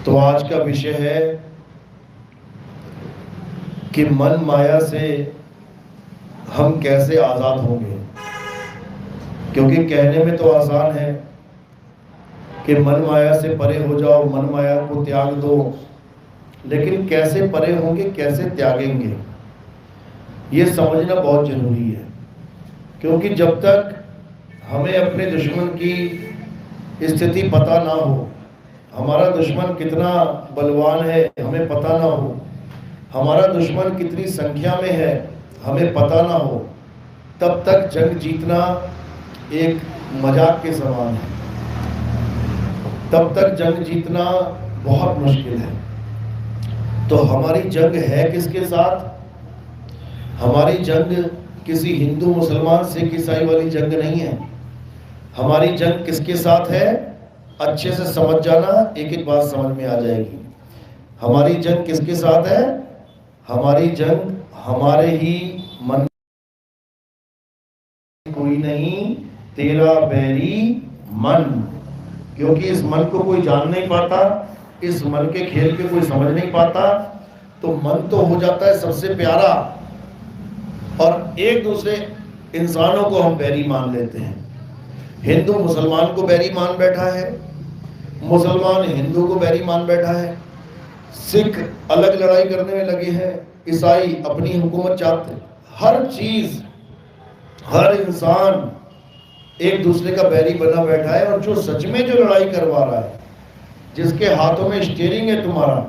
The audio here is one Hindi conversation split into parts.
तो आज का विषय है कि मन माया से हम कैसे आजाद होंगे। क्योंकि कहने में तो आसान है कि मन माया से परे हो जाओ, मन माया को त्याग दो, लेकिन कैसे परे होंगे, कैसे त्यागेंगे, ये समझना बहुत जरूरी है। क्योंकि जब तक हमें अपने दुश्मन की स्थिति पता ना हो, हमारा दुश्मन कितना बलवान है हमें पता ना हो, हमारा दुश्मन कितनी संख्या में है हमें पता ना हो, तब तक जंग जीतना एक मजाक के समान है। तब तक जंग जीतना बहुत मुश्किल है। तो हमारी जंग है किसके साथ? हमारी जंग किसी हिंदू मुसलमान सिख ईसाई वाली जंग नहीं है। हमारी जंग किसके साथ है? अच्छे से समझ जाना, एक एक बात समझ में आ जाएगी। हमारी जंग किसके साथ है? हमारी जंग हमारे ही मन। कोई नहीं तेरा बैरी मन, क्योंकि इस मन को कोई जान नहीं पाता, इस मन के खेल के कोई समझ नहीं पाता। तो मन तो हो जाता है सबसे प्यारा, और एक दूसरे इंसानों को हम बैरी मान लेते हैं। हिंदू मुसलमान को बैरी मान बैठा है, मुसलमान हिंदू को बैरी मान बैठा है, सिख अलग लड़ाई करने में लगे हैं, ईसाई अपनी हुकूमत चाहते। हर चीज, हर इंसान एक दूसरे का बैरी बना बैठा है। और जो सच में जो लड़ाई करवा रहा है, जिसके हाथों में स्टीयरिंग है तुम्हारा,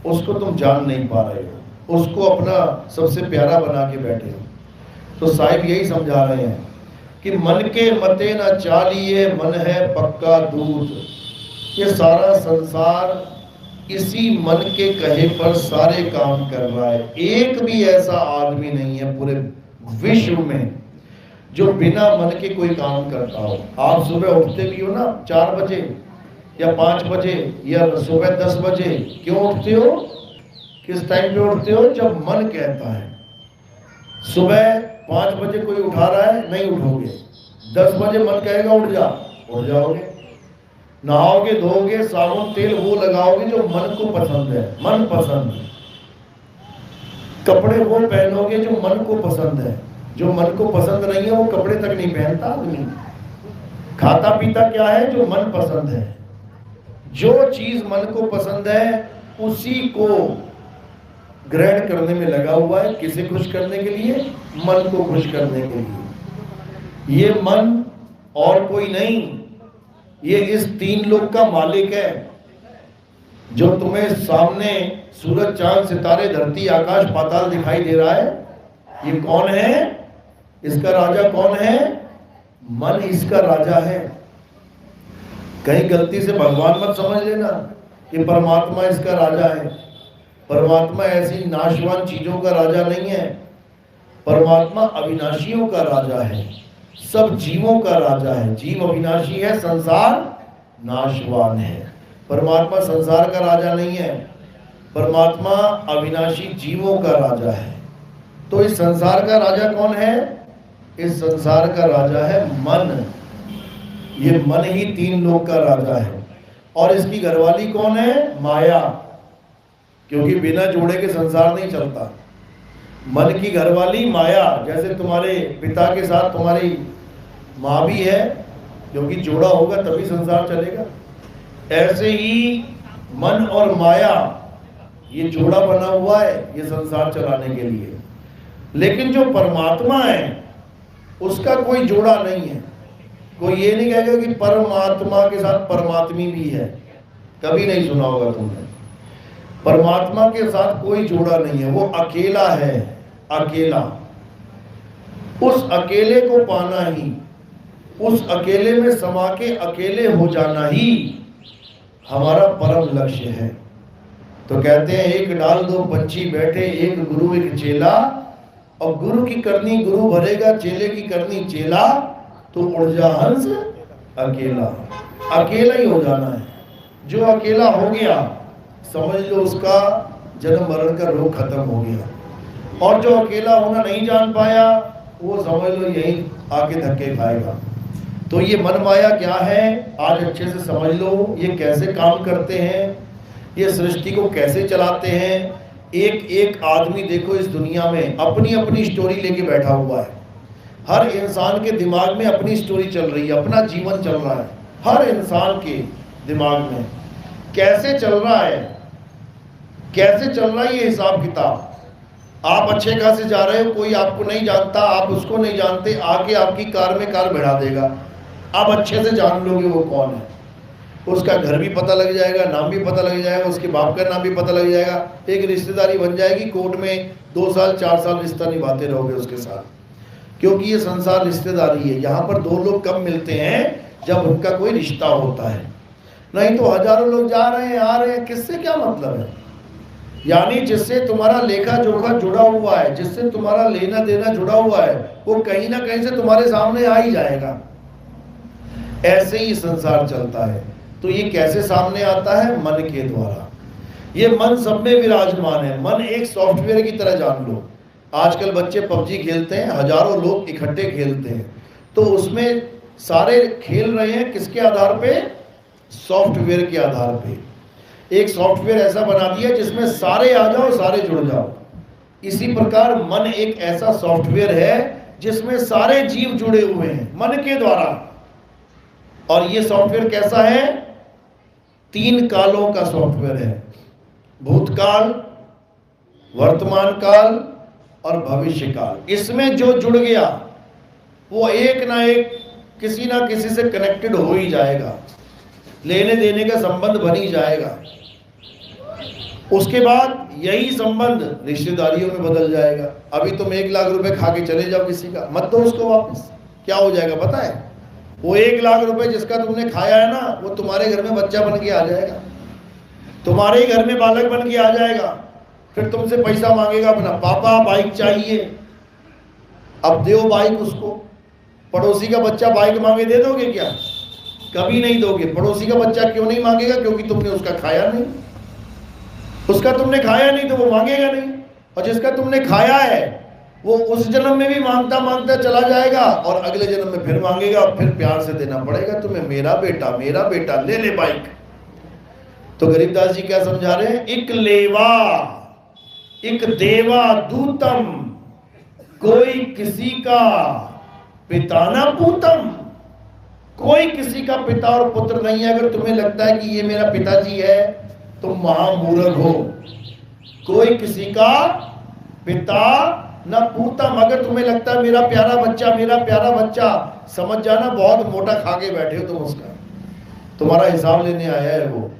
उसको तुम जान नहीं पा रहे हो, उसको अपना सबसे प्यारा बना के बैठे हो। तो साहिब यही समझा रहे हैं कि मन के मते न चालिए, मन है पक्का दूध। ये सारा संसार इसी मन के कहे पर सारे काम कर रहा है। एक भी ऐसा आदमी नहीं है पूरे विश्व में जो बिना मन के कोई काम करता हो। आप सुबह उठते भी हो ना 4 बजे या 5 बजे या सुबह 10 बजे, क्यों उठते हो? किस टाइम पे उठते हो? जब मन कहता है। सुबह 5 बजे कोई उठा रहा है, नहीं उठोगे। 10 बजे मन कहेगा उठ जा, उठ जाओगे। नहाओगे, धोओगे, साबुन तेल वो लगाओगे जो मन को पसंद है, मन पसंद है। कपड़े वो पहनोगे जो मन को पसंद है। जो मन को पसंद नहीं है वो कपड़े तक नहीं पहनता आदमी। खाता पीता क्या है? जो मन पसंद है। जो चीज मन को पसंद है उसी को ग्रहण करने में लगा हुआ है। किसे खुश करने के लिए? मन को खुश करने के लिए। ये मन और कोई नहीं, ये इस 3 लोक का मालिक है। जो तुम्हें सामने सूरज, चांद, सितारे, धरती, आकाश, पाताल दिखाई दे रहा है, ये कौन है? इसका राजा कौन है? मन इसका राजा है। कहीं गलती से भगवान मत समझ लेना, ये परमात्मा इसका राजा है। परमात्मा ऐसी नाशवान चीजों का राजा नहीं है। परमात्मा अविनाशियों का राजा है, सब जीवों का राजा है। जीव अविनाशी है, संसार नाशवान है। परमात्मा संसार का राजा नहीं है, परमात्मा अविनाशी जीवों का राजा है। तो इस संसार का राजा कौन है? इस संसार का राजा है मन। ये मन ही 3 लोक का राजा है। और इसकी घरवाली कौन है? माया। क्योंकि बिना जोड़े के संसार नहीं चलता। मन की घरवाली माया। जैसे तुम्हारे पिता के साथ तुम्हारी माँ भी है, क्योंकि जोड़ा होगा तभी संसार चलेगा। ऐसे ही मन और माया ये जोड़ा बना हुआ है ये संसार चलाने के लिए। लेकिन जो परमात्मा है उसका कोई जोड़ा नहीं है। कोई ये नहीं कहेगा कि परमात्मा के साथ परमात्मी भी है, कभी नहीं सुना होगा तुमने। परमात्मा के साथ कोई जोड़ा नहीं है, वो अकेला है, अकेला। उस अकेले को पाना ही, उस अकेले में समा के अकेले हो जाना ही हमारा परम लक्ष्य है। तो कहते हैं एक डाल दो पंछी बैठे, एक गुरु एक चेला। और गुरु की करनी गुरु भरेगा, चेले की करनी चेला। तो उड़ जा हंस अकेला। अकेला ही हो जाना है। जो अकेला हो गया समझ लो उसका जन्म मरण का रोग खत्म हो गया। और जो अकेला होना नहीं जान पाया वो समझ लो यही आके धक्के खाएगा। तो ये मन माया क्या है आज अच्छे से समझ लो, ये कैसे काम करते हैं, ये सृष्टि को कैसे चलाते हैं। एक एक आदमी देखो इस दुनिया में अपनी अपनी स्टोरी लेके बैठा हुआ है। हर इंसान के दिमाग में अपनी स्टोरी चल रही है, अपना जीवन चल रहा है। हर इंसान के दिमाग में कैसे चल रहा है, कैसे चल रहा है ये हिसाब किताब। आप अच्छे खासे जा रहे हो, कोई आपको नहीं जानता, आप उसको नहीं जानते, आके आपकी कार में कार बढ़ा देगा, आप अच्छे से जान लोगे वो कौन है। उसका घर भी पता लग जाएगा, नाम भी पता लग जाएगा, उसके बाप का नाम भी पता लग जाएगा, एक रिश्तेदारी बन जाएगी। कोर्ट में 2 साल 4 साल रिश्ता निभाते रहोगे उसके साथ, क्योंकि ये संसार रिश्तेदारी है। यहाँ पर 2 लोग कब मिलते हैं, जब उनका कोई रिश्ता होता है। नहीं तो हजारों लोग जा रहे हैं आ रहे हैं, किससे क्या मतलब है। यानी जिससे तुम्हारा लेखा जोखा जुड़ा हुआ है, जिससे तुम्हारा लेना देना जुड़ा हुआ है, वो कहीं ना कहीं से तुम्हारे सामने आ ही जाएगा। ऐसे ही संसार चलता है। तो ये कैसे सामने आता है, मन के द्वारा। ये मन सब में विराजमान है। मन एक सॉफ्टवेयर की तरह जान लो। आजकल बच्चे पबजी खेलते हैं, हजारों लोग इकट्ठे खेलते हैं, तो उसमें सारे खेल रहे हैं किसके आधार पे, सॉफ्टवेयर के आधार पे। एक सॉफ्टवेयर ऐसा बना दिया जिसमें सारे आ जाओ, सारे जुड़ जाओ। इसी प्रकार मन एक ऐसा सॉफ्टवेयर है जिसमें सारे जीव जुड़े हुए हैं मन के द्वारा। और ये सॉफ्टवेयर कैसा है, 3 कालों का सॉफ्टवेयर है, भूतकाल, वर्तमान काल और भविष्य काल। इसमें जो जुड़ गया वो एक ना एक किसी ना किसी से कनेक्टेड हो ही जाएगा, लेने देने का संबंध बन ही जाएगा। उसके बाद यही संबंध रिश्तेदारियों में बदल जाएगा। अभी तुम 1 लाख रुपए खा के चले जाओ किसी का, मत दो उसको वापस, क्या हो जाएगा पता है, वो 1 लाख रुपए जिसका तुमने खाया है ना, वो तुम्हारे घर में बच्चा बन के आ जाएगा, तुम्हारे ही घर में बालक बन के आ जाएगा। फिर तुमसे पैसा मांगेगा अपना, पापा बाइक चाहिए, अब दो बाइक उसको। पड़ोसी का बच्चा बाइक मांगे दे दोगे क्या, कभी नहीं दोगे। पड़ोसी का बच्चा क्यों नहीं मांगेगा, क्योंकि तुमने उसका खाया नहीं, उसका तुमने खाया नहीं तो वो मांगेगा नहीं। और जिसका तुमने खाया है वो उस जन्म में भी मांगता मांगता चला जाएगा और अगले जन्म में फिर मांगेगा, और फिर प्यार से देना पड़ेगा तुम्हें, मेरा बेटा ले ले बाइक। तो गरीबदास जी क्या समझा रहे हैं, इक लेवा इक देवा दूतम, कोई किसी का पिता ना पूतम। कोई किसी का पिता और पुत्र नहीं है। अगर तुम्हें लगता है कि ये मेरा पिताजी है, तुम महामूर्ख हो। कोई किसी का पिता न पूतम। अगर तुम्हें लगता है मेरा प्यारा बच्चा, समझ जाना बहुत मोटा खा के बैठे हो तुम उसका, तुम्हारा हिसाब लेने आया है वो,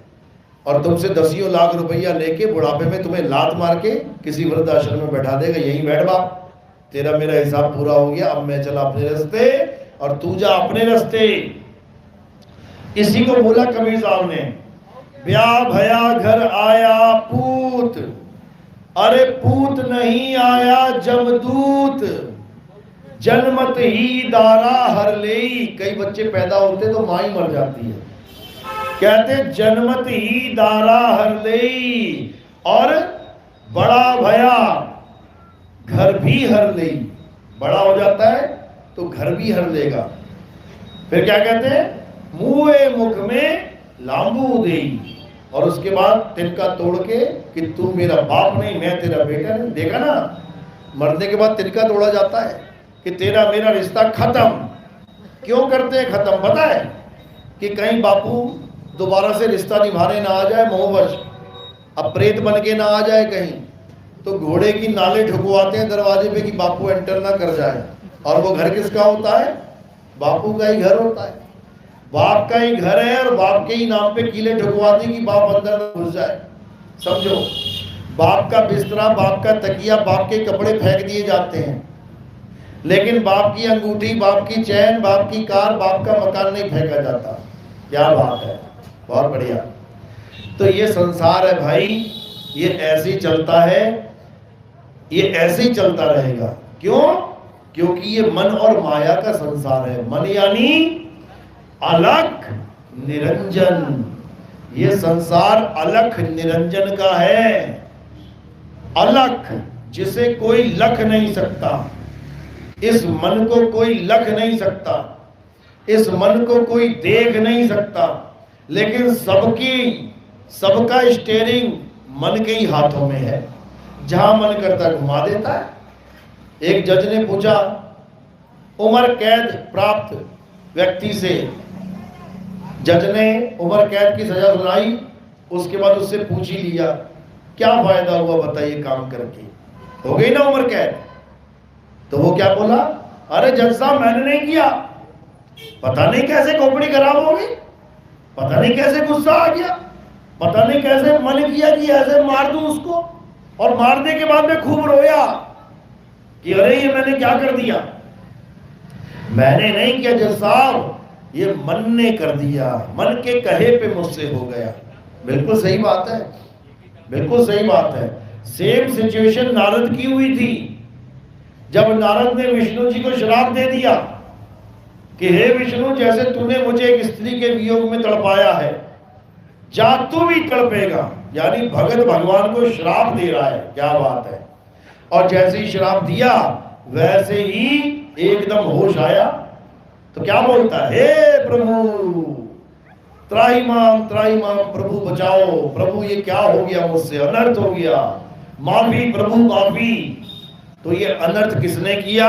और तुमसे 10 लाख रुपया लेके बुढ़ापे में तुम्हें लात मार के किसी वृद्ध आश्रम में बैठा देगा, यही बैठ बाप, तेरा मेरा हिसाब पूरा हो गया, अब मैं चला अपने रास्ते और तू जा अपने रास्ते। इसी को बोला कबीर साहब ने, ब्याह भया घर आया पूत, अरे पूत नहीं आया जमदूत, जन्मत ही दारा हर लेई। कई बच्चे पैदा होते तो मां ही मर जाती है, कहते जन्मत ही दारा हर लेई, और बड़ा भया घर भी हर लेई। बड़ा हो जाता है तो घर भी हर लेगा। फिर क्या कहते हैं, मुए मुख में लांबू देई, और उसके बाद तिनका तोड़ के कि तू मेरा बाप नहीं, मैं तेरा बेटा नहीं। देखा ना, मरने के बाद तिनका तोड़ा जाता है कि तेरा मेरा रिश्ता खत्म। क्यों करते हैं खत्म, पता है, कि कहीं बापू दोबारा से रिश्ता निभाने ना आ जाए मोहवश, अब प्रेत बन के ना आ जाए कहीं, तो घोड़े की नाले ठुकवाते हैं दरवाजे पे कि बापू एंटर ना कर जाए। और वो घर किसका होता है, बापू का ही घर होता है, बाप का ही घर है, और बाप के ही नाम पे कीले ठुकवाते कि बाप अंदर न घुस जाए। समझो, बाप का बिस्तरा, बाप का तकिया, बाप के कपड़े फेंक दिए जाते हैं, लेकिन बाप की अंगूठी, बाप की चैन, बाप की कार, बाप का मकान नहीं फेंका जाता। क्या बात है, बहुत बढ़िया। तो ये संसार है भाई, ये ऐसे ही चलता है, ये ऐसे ही चलता रहेगा। क्यों, क्योंकि ये मन और माया का संसार है। मन यानी अलख निरंजन, ये संसार अलख निरंजन का है। अलख जिसे कोई लख नहीं सकता, इस मन को कोई लख नहीं सकता, इस मन को कोई देख नहीं सकता, लेकिन सबकी सबका स्टीयरिंग मन के ही हाथों में है, जहां मन करता है घुमा देता है। एक जज ने पूछा उम्र कैद प्राप्त व्यक्ति से, जज ने उम्र कैद की सजा सुनाई, उसके बाद उससे पूछ ही लिया क्या फायदा हुआ बताइए काम करके, हो गई ना उम्र कैद। तो वो क्या बोला, अरे जज साहब मैंने नहीं किया, पता नहीं कैसे खोपड़ी खराब हो गई, पता नहीं कैसे गुस्सा आ गया, पता नहीं कैसे मन किया कि ऐसे मार दूं उसको, और मारने के बाद में खूब रोया कि अरे ये मैंने क्या कर दिया। मैंने नहीं किया जज साहब, ये मन ने कर दिया, मन के कहे पे मुझसे हो गया। बिल्कुल सही बात है, बिल्कुल सही बात है। सेम सिचुएशन नारद की हुई थी, जब नारद ने विष्णु जी को श्राप दे दिया कि हे विष्णु, जैसे तूने मुझे एक स्त्री के वियोग में तड़पाया है, जा तू भी तड़पेगा। यानी भगत भगवान को श्राप दे रहा है, क्या बात है। और जैसे ही श्राप दिया वैसे ही एकदम होश आया, तो क्या बोलता है, हे प्रभु त्राहिमाम प्रभु बचाओ, प्रभु ये क्या हो गया मुझसे, अनर्थ हो गया, माफी प्रभु माफी। तो ये अनर्थ किसने किया,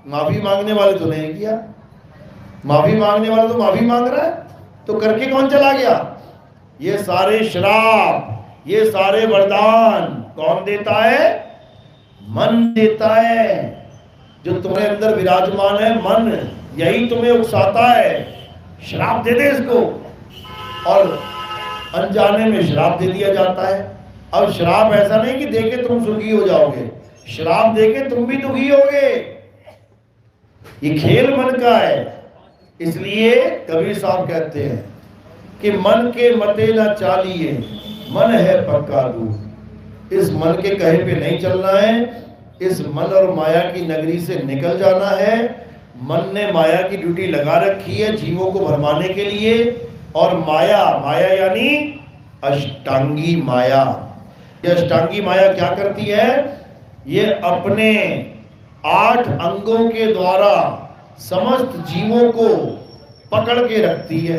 माफी मांगने वाले तो नहीं किया, माफी मांगने वाला तो माफी मांग रहा है, तो करके कौन चला गया। ये सारे श्राप, ये सारे वरदान कौन देता है, मन देता है। जो तुम्हारे अंदर विराजमान है मन, यही तुम्हें उकसाता है, श्राप दे दे इसको, और अनजाने में श्राप दे दिया जाता है। अब श्राप ऐसा नहीं कि देके तुम सुखी हो जाओगे, श्राप देके तुम भी दुखी होगे। ये खेल मन का है। इसलिए कबीर साहब कहते हैं कि मन के मते ना चालिए, मन है पक्का दूर। इस मन के कहे पे नहीं चलना है, इस मन और माया की नगरी से निकल जाना है। मन ने माया की ड्यूटी लगा रखी है जीवों को भरमाने के लिए, और माया, माया यानी अष्टांगी माया। ये अष्टांगी माया क्या करती है, ये अपने 8 अंगों के द्वारा समस्त जीवों को पकड़ के रखती है।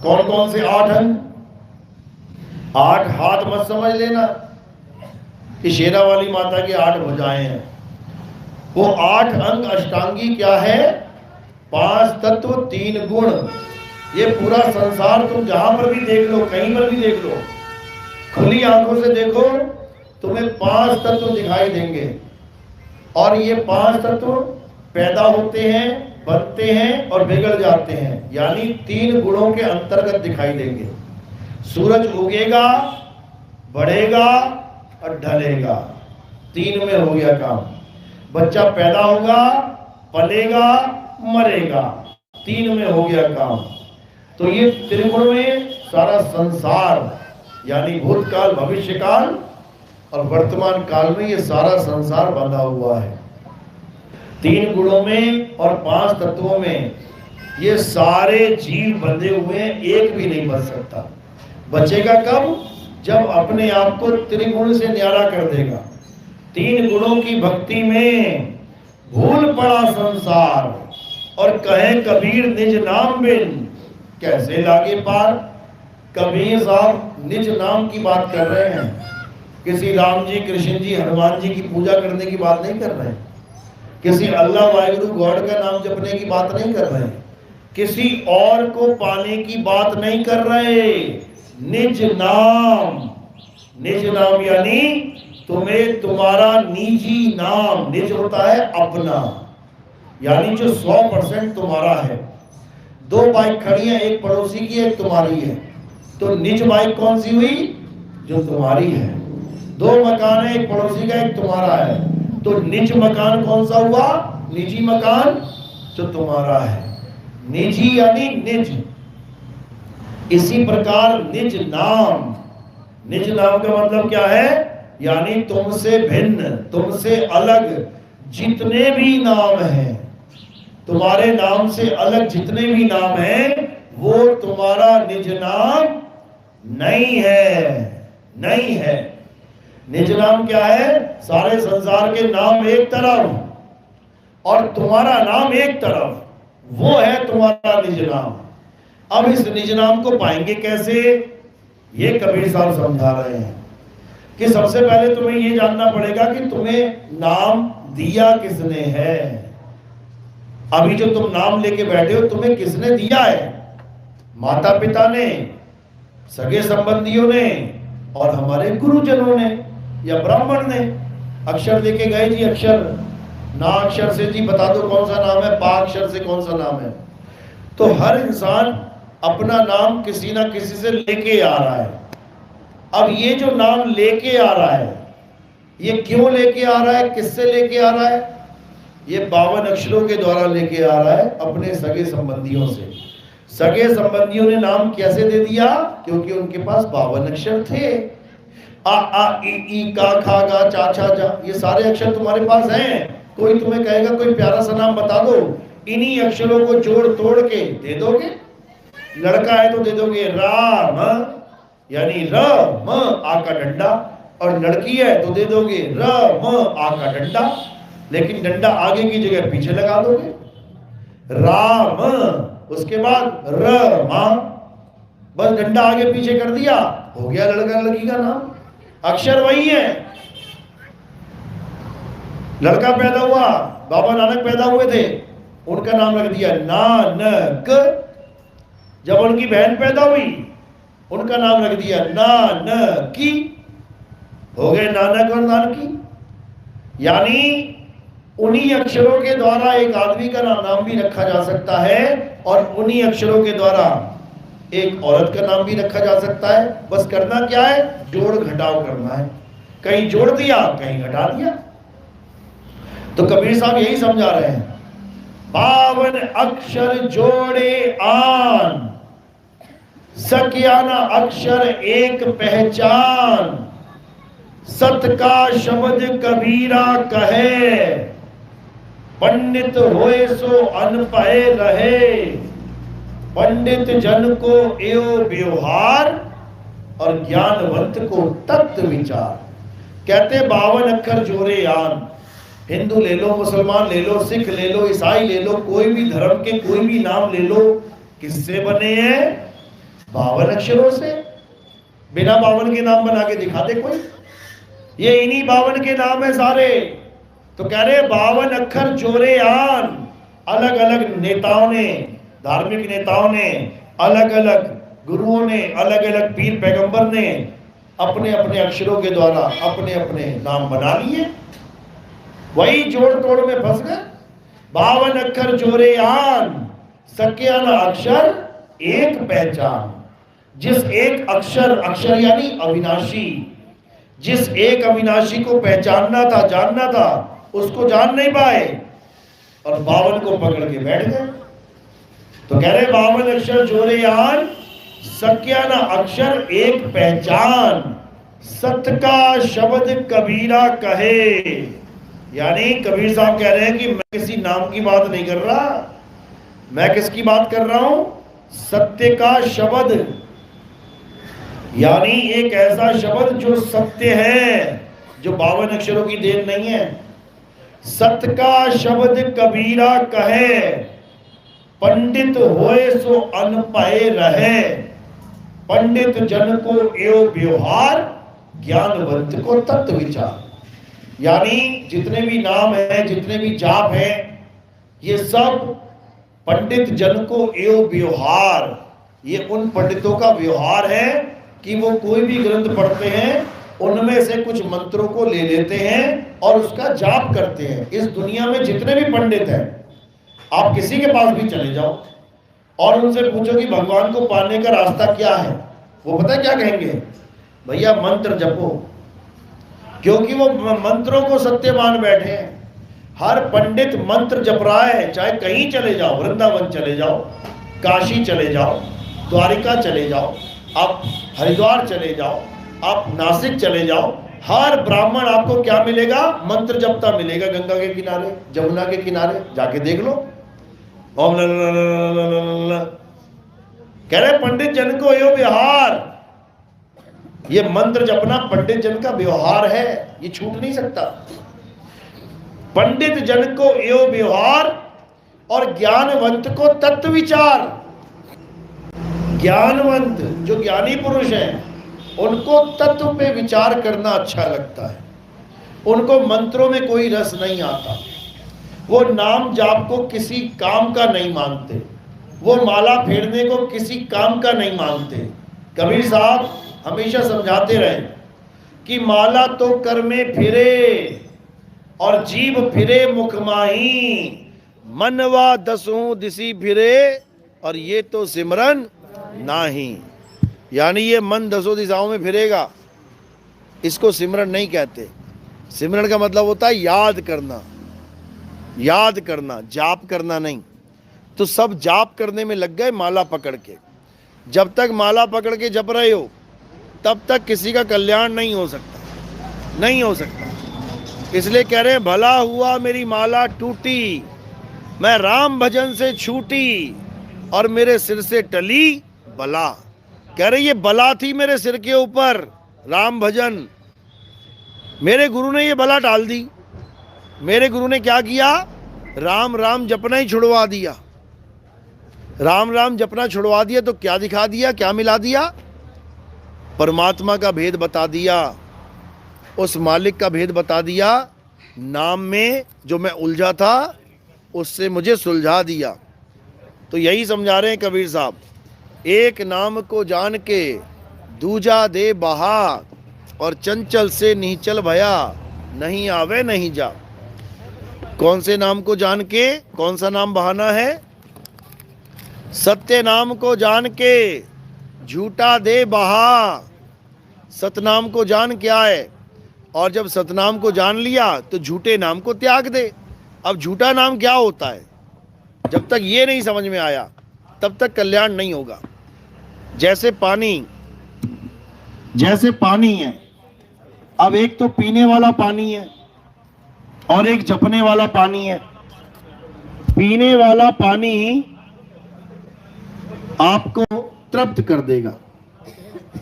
कौन कौन से 8 अंग, 8 हाथ मत समझ लेना कि शेरा वाली माता की 8 भुजाएं हैं। वो 8 अंग अष्टांगी क्या है, 5 तत्व 3 गुण। ये पूरा संसार तुम जहां पर भी देख लो, कहीं पर भी देख लो, खुली आंखों से देखो, तुम्हें 5 तत्व दिखाई देंगे। और ये 5 तत्व पैदा होते हैं, बनते हैं और बिगड़ जाते हैं, यानी 3 गुणों के अंतर्गत दिखाई देंगे। सूरज उगेगा, बढ़ेगा और ढलेगा, 3 में हो गया काम। बच्चा पैदा होगा, पलेगा, मरेगा, 3 में हो गया काम। तो ये त्रिगुण में सारा संसार, यानी भूतकाल, भविष्यकाल और वर्तमान काल में ये सारा संसार बंधा हुआ है। 3 गुणों में और 5 तत्वों में ये सारे जीव बंधे हुए हैं, एक भी नहीं बच सकता। बचेगा कब, जब अपने आप को त्रिगुण से न्यारा कर देगा। 3 गुणों की भक्ति में भूल पड़ा संसार, और कहे कबीर निज नाम बिन कैसे लागे पार। कबीर साहब निज नाम की बात कर रहे हैं, किसी राम जी, कृष्ण जी, हनुमान जी की पूजा करने की बात नहीं कर रहे हैं, किसी अल्लाह वाहिगुरु गॉड का नाम जपने की बात नहीं कर रहे हैं, किसी और को पाने की बात नहीं कर रहे। निज नाम, निज नाम यानी तुम्हें तुम्हारा निजी नाम, निज होता है अपना, यानी जो 100% तुम्हारा है। 2 बाइक खड़ी है, एक पड़ोसी की है, एक तुम्हारी है, तो निज बाइक कौन सी हुई, जो तुम्हारी है। 2 मकान है, एक पड़ोसी का, एक तुम्हारा है, तो निज मकान कौन सा हुआ, निजी मकान जो तुम्हारा है। निजी यानी निज। इसी प्रकार निज नाम, निज नाम का मतलब क्या है, यानी तुमसे भिन्न, तुमसे अलग जितने भी नाम हैं, तुम्हारे नाम से अलग जितने भी नाम हैं, वो तुम्हारा निज नाम नहीं है, नहीं है। निज नाम क्या है, सारे संसार के नाम एक तरफ और तुम्हारा नाम एक तरफ, वो है तुम्हारा निज नाम। अब इस निज नाम को पाएंगे कैसे, ये कबीर साहब समझा रहे हैं कि सबसे पहले तुम्हें ये जानना पड़ेगा कि तुम्हें नाम दिया किसने है। अभी जो तुम नाम लेके बैठे हो तुम्हें किसने दिया है? माता पिता ने, सगे संबंधियों ने, और हमारे गुरुजनों ने या ब्राह्मण ने। अक्षर लेके गए जी, अक्षर ना अक्षर से जी बता दो कौन सा नाम है, पा अक्षर से कौन सा नाम है। तो हर इंसान अपना नाम किसी ना किसी से लेके आ रहा है। अब ये जो नाम लेके आ रहा है, ये क्यों लेके आ रहा है, किससे लेके आ रहा है? ये 52 अक्षरों के द्वारा लेके आ रहा है, अपने सगे संबंधियों से। सगे संबंधियों ने नाम कैसे दे दिया? क्योंकि उनके पास 52 अक्षर थे। आ आ ई का खा गा चा छा जा, ये सारे अक्षर तुम्हारे पास हैं। कोई तुम्हें कहेगा कोई प्यारा सा नाम बता दो, इन्हीं अक्षरों को जोड़ तोड़ के दे दोगे। लड़का है तो दे दोगे राम, यानी र म आ का डंडा, और लड़की है तो दे दोगे र म आ का डंडा, लेकिन डंडा आगे की जगह पीछे लगा दोगे। राम, उसके बाद र मां, बस डंडा आगे पीछे कर दिया, हो गया लड़का लड़की का नाम। अक्षर वही है। लड़का पैदा हुआ, बाबा नानक पैदा हुए थे, उनका नाम रख दिया नानक। जब उनकी बहन पैदा हुई, उनका नाम रख दिया नानकी। हो गए नानक और नानकी। यानी उन्हीं अक्षरों के द्वारा एक आदमी का नाम भी रखा जा सकता है, और उन्हीं अक्षरों के द्वारा एक औरत का नाम भी रखा जा सकता है। बस करना क्या है? जोड़ घटाव करना है। कहीं जोड़ दिया, कहीं घटा दिया। तो कबीर साहब यही समझा रहे हैं, 52 अक्षर जोड़े आन, सकियाना अक्षर एक पहचान, सत का शब्द कबीरा कहे, पंडित होए सो अनपढ़े रहे, पंडित जन को एवं व्यवहार, और ज्ञानवंत को तत्व विचार। कहते 52 अक्षर जोड़े आन। हिंदू ले लो, मुसलमान ले लो, सिख ले लो, ईसाई ले लो, कोई भी धर्म के कोई भी नाम ले लो, किससे बने हैं? 52 अक्षरों से। बिना 52 के नाम बना के दिखा दे कोई। ये इन्हीं 52 के नाम है सारे। तो कह रहे 52 अक्षर जोड़े आन। अलग अलग नेताओं ने, धार्मिक नेताओं ने, अलग अलग गुरुओं ने, अलग अलग पीर पैगंबर ने अपने अपने अक्षरों के द्वारा अपने अपने नाम बना लिए। वही जोड़ तोड़ में फंस गए। 52 अक्षर जोड़े आन, सकियाना अक्षर एक पहचान। जिस एक अक्षर, अक्षर यानी अविनाशी, जिस एक अविनाशी को पहचानना था, जानना था, उसको जान नहीं पाए और 52 को पकड़ के बैठ गए। तो कह रहे 52 अक्षर जोड़े आन, सकियाना अक्षर एक पहचान, सत्य का शब्द कबीरा कहे। यानी कबीर साहब कह रहे हैं कि मैं किसी नाम की बात नहीं कर रहा, मैं किसकी बात कर रहा हूं? सत्य का शब्द, यानी एक ऐसा शब्द जो सत्य है, जो 52 अक्षरों की देन नहीं है। सत्य का शब्द कबीरा कहे, पंडित होए सो अनपढ़े रहे, पंडित जन को एवं व्यवहार, ज्ञानवंत को तत्व विचार। यानी जितने भी नाम हैं, जितने भी जाप हैं, ये सब पंडित जन को एवं व्यवहार, ये उन पंडितों का व्यवहार है कि वो कोई भी ग्रंथ पढ़ते हैं, उनमें से कुछ मंत्रों को ले लेते हैं और उसका जाप करते हैं। इस दुनिया में जितने भी पंडित हैं, आप किसी के पास भी चले जाओ और उनसे पूछो कि भगवान को पाने का रास्ता क्या है, वो पता क्या कहेंगे? भैया मंत्र जपो। क्योंकि वो मंत्रों को सत्य मान बैठे हैं। हर पंडित मंत्र जप रहा है। चाहे कहीं चले जाओ, वृंदावन चले जाओ, काशी चले जाओ, द्वारिका चले जाओ, आप हरिद्वार चले जाओ, आप नासिक चले जाओ, हर ब्राह्मण आपको क्या मिलेगा? मंत्र जपता मिलेगा। गंगा के किनारे, जमुना के किनारे जाके देख लो। ओम कह रहे पंडित जन को यो व्यवहार, ये मंत्र जपना पंडित जन का व्यवहार है, ये छूट नहीं सकता। पंडित जन को यो व्यवहार और ज्ञानवंत को तत्व विचार। ज्ञानवंत जो ज्ञानी पुरुष है, उनको तत्व पे विचार करना अच्छा लगता है, उनको मंत्रों में कोई रस नहीं आता, वो नाम जाप को किसी काम का नहीं मानते, वो माला फेरने को किसी काम का नहीं मानते। कबीर साहब हमेशा समझाते रहे कि माला तो कर में फिरे और जीव फिरे मुख माही, मनवा दसों दिसी फिरे और ये तो सिमरन नाही। यानी ये मन दसों दिशाओं में फिरेगा, इसको सिमरन नहीं कहते। सिमरन का मतलब होता है याद करना, याद करना, जाप करना नहीं। तो सब जाप करने में लग गए माला पकड़ के। जब तक माला पकड़ के जप रहे हो तब तक किसी का कल्याण नहीं हो सकता, नहीं हो सकता। इसलिए कह रहे हैं भला हुआ मेरी माला टूटी, मैं राम भजन से छूटी और मेरे सिर से टली बला। कह रहे ये बला थी मेरे सिर के ऊपर, राम भजन। मेरे गुरु ने ये बला डाल दी। मेरे गुरु ने क्या किया? राम राम जपना ही छुड़वा दिया। राम राम जपना छुड़वा दिया तो क्या दिखा दिया, क्या मिला दिया? परमात्मा का भेद बता दिया, उस मालिक का भेद बता दिया। नाम में जो मैं उलझा था उससे मुझे सुलझा दिया। तो यही समझा रहे हैं कबीर साहब, एक नाम को जान के दूजा दे बहा और चंचल से निचल भया, नहीं आवे नहीं जा। कौन से नाम को जान के? कौन सा नाम बहाना है? सत्य नाम को जान के झूठा दे बहा। सतनाम को जान क्या है? और जब सतनाम को जान लिया तो झूठे नाम को त्याग दे। अब झूठा नाम क्या होता है? जब तक ये नहीं समझ में आया तब तक कल्याण नहीं होगा। जैसे पानी है, अब एक तो पीने वाला पानी है और एक जपने वाला पानी है। पीने वाला पानी आपको तृप्त कर देगा,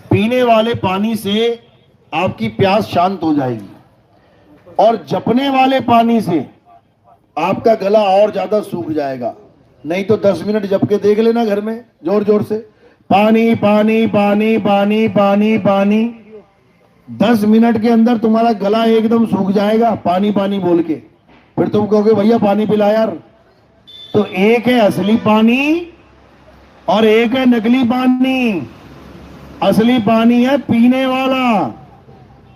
पीने वाले पानी से आपकी प्यास शांत हो जाएगी, और जपने वाले पानी से आपका गला और ज्यादा सूख जाएगा। नहीं तो 10 मिनट जप के देख लेना घर में जोर जोर से, पानी पानी पानी पानी पानी पानी। 10 मिनट के अंदर तुम्हारा गला एकदम सूख जाएगा पानी पानी बोल के। फिर तुम कहोगे भैया पानी पिला यार। तो एक है असली पानी और एक है नकली पानी। असली पानी है पीने वाला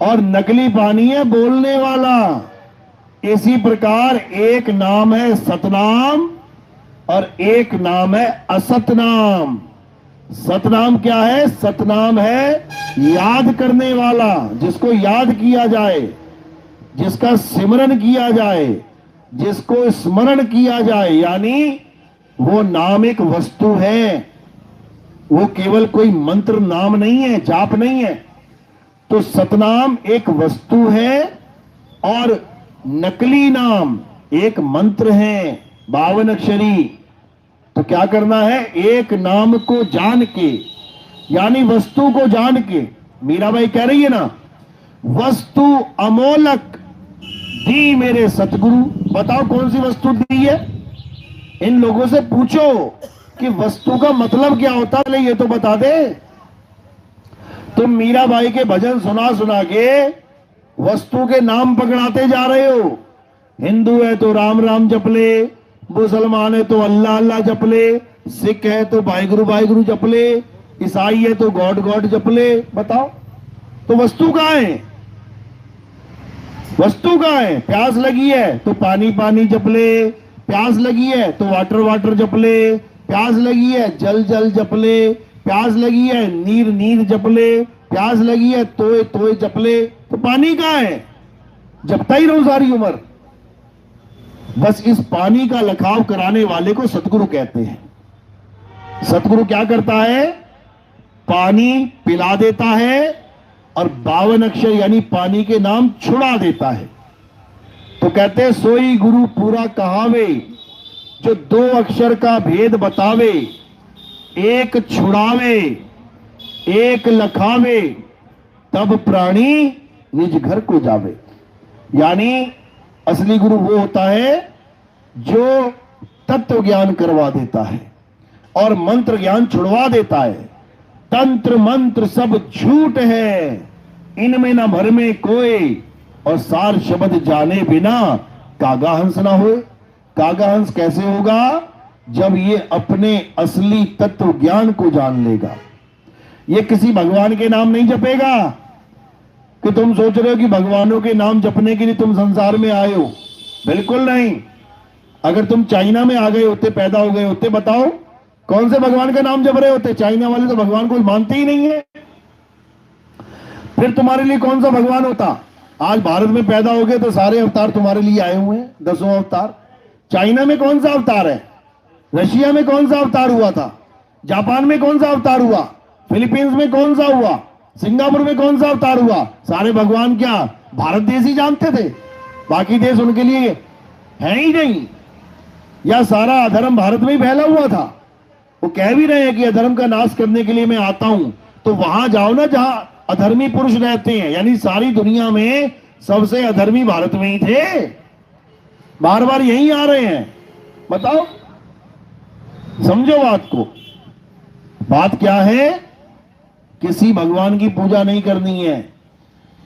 और नकली पानी है बोलने वाला। इसी प्रकार एक नाम है सतनाम और एक नाम है असतनाम। सतनाम क्या है? सतनाम है याद करने वाला, जिसको याद किया जाए, जिसका सिमरन किया जाए, जिसको स्मरण किया जाए। यानी वो नाम एक वस्तु है, वो केवल कोई मंत्र नाम नहीं है, जाप नहीं है। तो सतनाम एक वस्तु है और नकली नाम एक मंत्र है 52 अक्षरी। तो क्या करना है? एक नाम को जान के, यानी वस्तु को जान के। मीराबाई कह रही है ना, वस्तु अमोलक दी मेरे सतगुरु। बताओ कौन सी वस्तु दी है? इन लोगों से पूछो कि वस्तु का मतलब क्या होता है, ये तो बता दे। तुम मीराबाई के भजन सुना सुना के वस्तु के नाम पकड़ाते जा रहे हो। हिंदू है तो राम राम जप ले, मुसलमान है तो अल्लाह अल्लाह जप ले, सिख है तो वाहिगुरु जप ले, ईसाई है तो गॉड गॉड जप ले। बताओ तो वस्तु कहां है? वस्तु कहां है? प्यास लगी है तो पानी पानी जप ले, प्यास लगी है तो वाटर वाटर जप ले, प्यास लगी है जल जल जप ले, प्यास लगी है नीर नीर जप ले, प्यास लगी है तोय तोय जप ले। तो पानी कहां है? जपता ही रहूं सारी उम्र। बस इस पानी का लखाव कराने वाले को सतगुरु कहते हैं। सतगुरु क्या करता है? पानी पिला देता है और 52 अक्षर यानी पानी के नाम छुड़ा देता है। तो कहते हैं सोई गुरु पूरा कहावे, जो 2 अक्षर का भेद बतावे, एक छुड़ावे एक लखावे, तब प्राणी निज घर को जावे। यानी असली गुरु वो होता है जो तत्व ज्ञान करवा देता है और मंत्र ज्ञान छुड़वा देता है। तंत्र मंत्र सब झूठ है, इनमें न भर में कोई, और सार शब्द जाने बिना कागा हंस ना होए। कागा हंस कैसे होगा? जब ये अपने असली तत्व ज्ञान को जान लेगा। ये किसी भगवान के नाम नहीं जपेगा कि तुम सोच रहे हो कि भगवानों के नाम जपने के लिए तुम संसार में आए हो। बिल्कुल नहीं। अगर तुम चाइना में आ गए होते, पैदा हो गए होते, बताओ कौन से भगवान का नाम जप रहे होते? चाइना वाले तो भगवान को मानते ही नहीं है। फिर तुम्हारे लिए कौन सा भगवान होता? आज भारत में पैदा हो गए तो सारे अवतार तुम्हारे लिए आए हुए हैं, 10 अवतार। चाइना में कौन सा अवतार है? रशिया में कौन सा अवतार हुआ था? जापान में कौन सा अवतार हुआ? फिलीपींस में कौन सा हुआ? सिंगापुर में कौन सा अवतार हुआ? सारे भगवान क्या भारत देश ही जानते थे? बाकी देश उनके लिए है ही नहीं। या सारा अधर्म भारत में ही फैला हुआ था? वो कह भी रहे हैं कि अधर्म का नाश करने के लिए मैं आता हूं। तो वहां जाओ ना जहां अधर्मी पुरुष रहते हैं। यानी सारी दुनिया में सबसे अधर्मी भारत में ही थे, बार बार यहीं आ रहे हैं। बताओ, समझो बात को। बात क्या है? किसी भगवान की पूजा नहीं करनी है,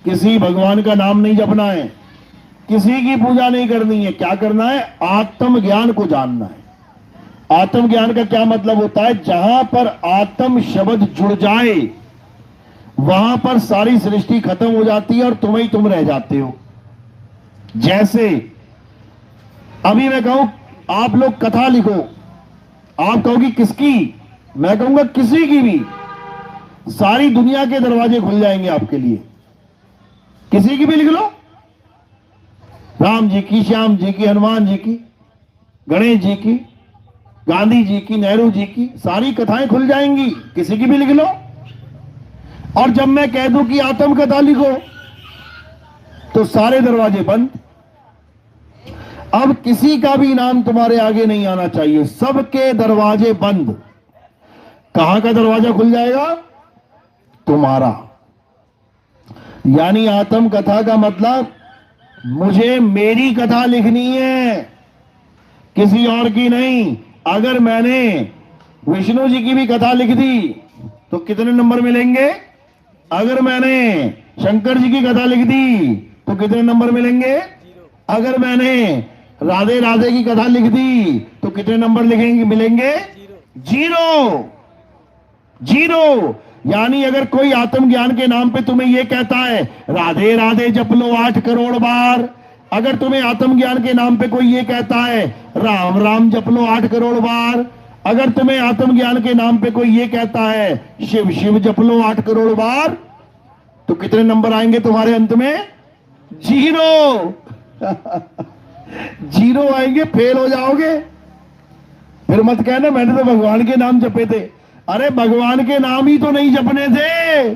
किसी भगवान का नाम नहीं जपना है, किसी की पूजा नहीं करनी है। क्या करना है? आत्मज्ञान को जानना है। आत्मज्ञान का क्या मतलब होता है? जहां पर आत्म शब्द जुड़ जाए वहां पर सारी सृष्टि खत्म हो जाती है और तुम ही तुम रह जाते हो। जैसे अभी मैं कहूं आप लोग कथा लिखो, आप कहोगे किसकी? मैं कहूंगा किसी की भी, सारी दुनिया के दरवाजे खुल जाएंगे आपके लिए। किसी की भी लिख लो, राम जी की, श्याम जी की, हनुमान जी की, गणेश जी की, गांधी जी की, नेहरू जी की, सारी कथाएं खुल जाएंगी। किसी की भी लिख लो। और जब मैं कह दूं कि आत्म कथा लिखो तो सारे दरवाजे बंद। अब किसी का भी नाम तुम्हारे आगे नहीं आना चाहिए, सबके दरवाजे बंद। कहां का दरवाजा खुल जाएगा? तुम्हारा। यानी आत्म कथा का मतलब मुझे मेरी कथा लिखनी है, किसी और की नहीं। अगर मैंने विष्णु जी की भी कथा लिख दी तो कितने नंबर मिलेंगे? अगर मैंने शंकर जी की कथा लिख दी तो कितने नंबर मिलेंगे? अगर मैंने राधे राधे की कथा लिख दी तो कितने नंबर लिखेंगे मिलेंगे? जीरो। जीरो। यानी अगर कोई आत्मज्ञान के नाम पे तुम्हें यह कहता है राधे राधे जप लो 8 करोड़ बार, अगर तुम्हें आत्मज्ञान के नाम पे कोई ये कहता है राम राम जप लो 8 करोड़ बार, अगर तुम्हें आत्मज्ञान के नाम पे कोई ये कहता है शिव शिव जप लो 8 करोड़ बार, तो कितने नंबर आएंगे तुम्हारे अंत में? जीरो। जीरो आएंगे, फेल हो जाओगे। फिर मत कहना मैंने तो भगवान के नाम जपे थे। अरे भगवान के नाम ही तो नहीं जपने थे,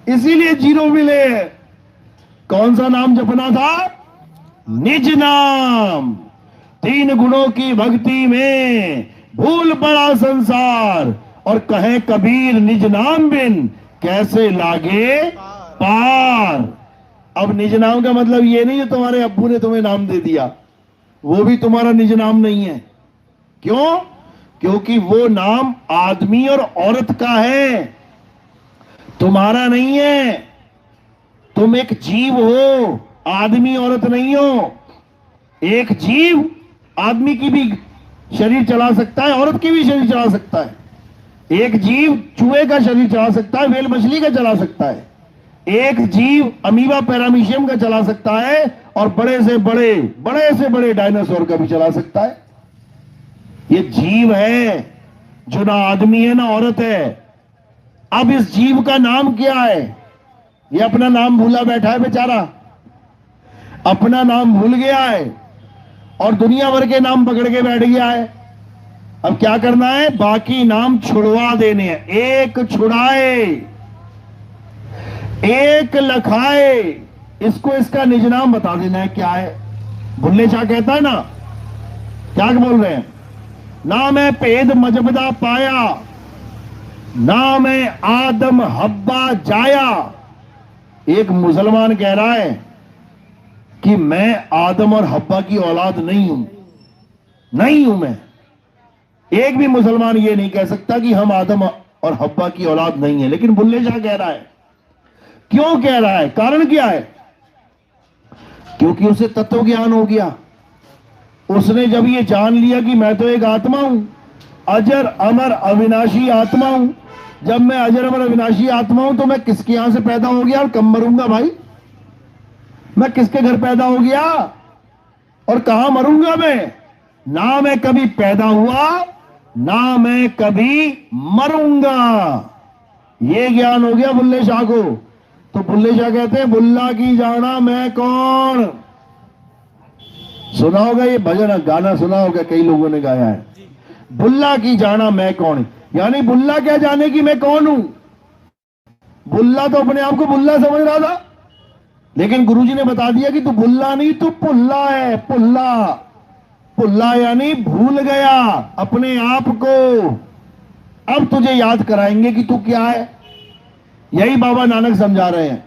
इसीलिए जीरो मिले। कौन सा नाम जपना था? निज नाम। 3 गुणों की भक्ति में भूल पड़ा संसार, और कहे कबीर निज नाम बिन कैसे लागे पार। अब निज नाम का मतलब ये नहीं है तुम्हारे अब्बू ने तुम्हें नाम दे दिया, वो भी तुम्हारा निज नाम नहीं है। क्यों? क्योंकि वो नाम आदमी और औरत का है, तुम्हारा नहीं है। तुम एक जीव हो, आदमी औरत नहीं हो। एक जीव आदमी की भी शरीर चला सकता है, औरत की भी शरीर चला सकता है। एक जीव चूहे का शरीर चला सकता है, व्हेल मछली का चला सकता है। एक जीव अमीबा पैरामीशियम का चला सकता है, और बड़े से बड़े डायनासोर का भी चला सकता है। ये जीव है जो ना आदमी है ना औरत है। अब इस जीव का नाम क्या है? ये अपना नाम भूला बैठा है बेचारा, अपना नाम भूल गया है और दुनिया भर के नाम पकड़ के बैठ गया है। अब क्या करना है? बाकी नाम छुड़वा देने हैं। एक छुड़ाए एक लखाए, इसको इसका निज नाम बता देना है। क्या है? भुल्ले शाह कहता है ना, क्या बोल रहे हैं? ना मैं भेद मजबदा पाया, ना मैं आदम हब्बा जाया। एक मुसलमान कह रहा है कि मैं आदम और हब्बा की औलाद नहीं हूं मैं। एक भी मुसलमान ये नहीं कह सकता कि हम आदम और हव्वा की औलाद नहीं है। लेकिन बुल्ले शाह कह रहा है। क्यों कह रहा है? कारण क्या है? क्योंकि उसे तत्व ज्ञान हो गया। उसने जब ये जान लिया कि मैं तो एक आत्मा हूं, अजर अमर अविनाशी आत्मा हूं। जब मैं अजर अमर अविनाशी आत्मा हूं तो मैं किसके यहां से पैदा हो गया और कब मरूंगा भाई? मैं किसके घर पैदा हो गया और कहां मरूंगा? ना मैं कभी पैदा हुआ, ना मैं कभी मरूंगा। ये ज्ञान हो गया बुल्ले शाह को। तो बुल्ले शाह कहते हैं, बुल्ला की जाना मैं कौन। सुना होगा ये भजन, गाना सुना होगा, कई लोगों ने गाया है। बुल्ला की जाना मैं कौन, यानी बुल्ला क्या जाने कि मैं कौन हूं। बुल्ला तो अपने आप को बुल्ला समझ रहा था, लेकिन गुरुजी ने बता दिया कि तू बुल्ला नहीं, तू पुल्ला है। पुल्ला, पुल्ला यानी भूल गया अपने आप को। अब तुझे याद कराएंगे कि तू क्या है। यही बाबा नानक समझा रहे हैं।